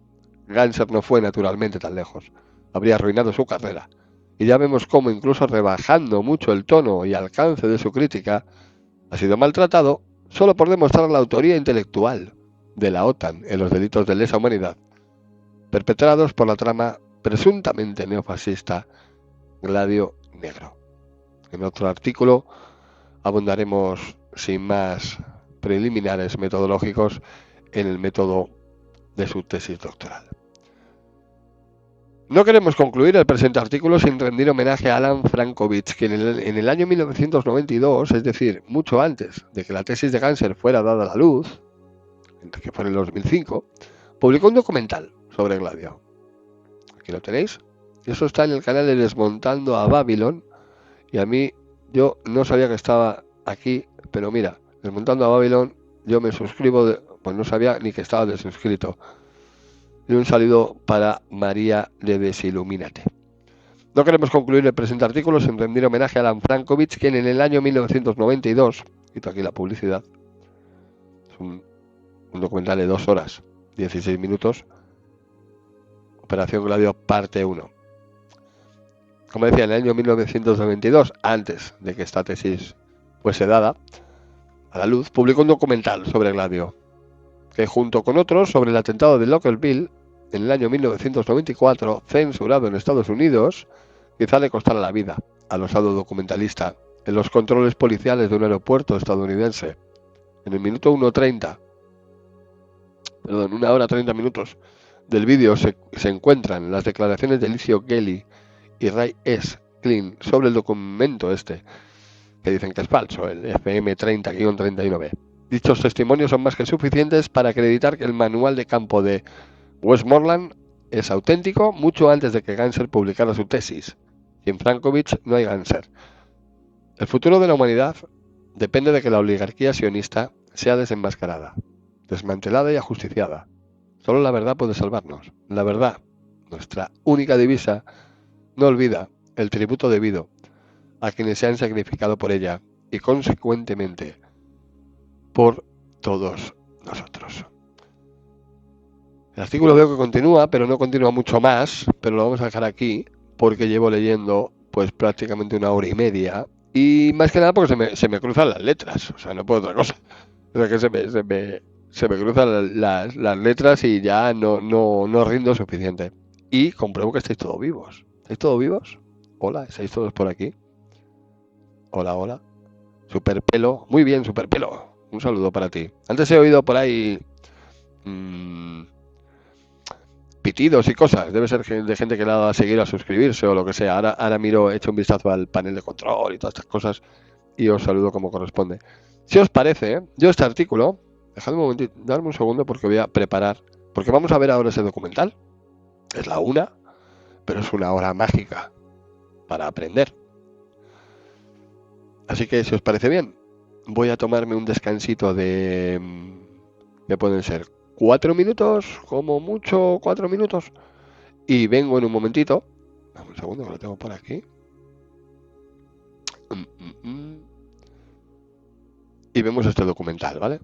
A: Ganser no fue naturalmente tan lejos. Habría arruinado su carrera y ya vemos cómo, incluso rebajando mucho el tono y alcance de su crítica, ha sido maltratado solo por demostrar la autoría intelectual de la OTAN en los delitos de lesa humanidad perpetrados por la trama presuntamente neofascista Gladio Negro. En otro artículo abundaremos sin más preliminares metodológicos en el método de su tesis doctoral. No queremos concluir el presente artículo sin rendir homenaje a Alan Frankovich, que en el año 1992, es decir, mucho antes de que la tesis de Ganser fuera dada a la luz, que fue en el 2005, publicó un documental sobre Gladio. Aquí lo tenéis. Eso está en el canal de Desmontando a Babylon. Y a mí, yo no sabía que estaba aquí, pero mira, Desmontando a Babylon, yo me suscribo, pues no sabía ni que estaba desuscrito. Y un saludo para María de Desilumínate. No queremos concluir el presente artículo sin rendir homenaje a Alan Frankovich, quien en el año 1992, quito aquí la publicidad, es un documental de 2 horas, 16 minutos, Operación Gladio parte 1. Como decía, en el año 1992, antes de que esta tesis fuese dada a la luz, publicó un documental sobre Gladio, que junto con otros sobre el atentado de Lockerbie en el año 1994, censurado en Estados Unidos, quizá le costara la vida al osado documentalista en los controles policiales de un aeropuerto estadounidense. En el minuto 1:30, perdón, 1 hora 30 minutos del vídeo se encuentran las declaraciones de Licio Gelli y Ray S. Klein sobre el documento este, que dicen que es falso, el FM 30-39. Dichos testimonios son más que suficientes para acreditar que el manual de campo de Westmoreland es auténtico mucho antes de que Ganser publicara su tesis. Sin Frankovich no hay Ganser. El futuro de la humanidad depende de que la oligarquía sionista sea desenmascarada, desmantelada y ajusticiada. Solo la verdad puede salvarnos. La verdad, nuestra única divisa, no olvida el tributo debido a quienes se han sacrificado por ella y, consecuentemente, por todos nosotros. El artículo veo que continúa, pero no continúa mucho más, pero lo vamos a dejar aquí porque llevo leyendo pues prácticamente 1 hora y media y más que nada porque se me cruzan las letras, o sea, no puedo otra cosa. O sea, que se me cruzan las letras y ya no rindo suficiente. Y compruebo que estáis todos vivos. ¿Estáis todos vivos? Hola, ¿estáis todos por aquí? Hola, hola. Superpelo. Muy bien, Superpelo. Un saludo para ti. Antes he oído por ahí pitidos y cosas. Debe ser de gente que le ha dado a seguir, a suscribirse o lo que sea. Ahora miro, he hecho un vistazo al panel de control y todas estas cosas y os saludo como corresponde. Si os parece, yo este artículo, dejadme un momentito, darme un segundo porque voy a preparar, porque vamos a ver ahora ese documental. Es la 1, pero es 1 hora mágica para aprender. Así que si os parece bien, voy a tomarme un descansito de, que pueden ser 4 minutos, como mucho 4 minutos, y vengo en un momentito. Dame un segundo que lo tengo por aquí. Y vemos este documental, ¿vale?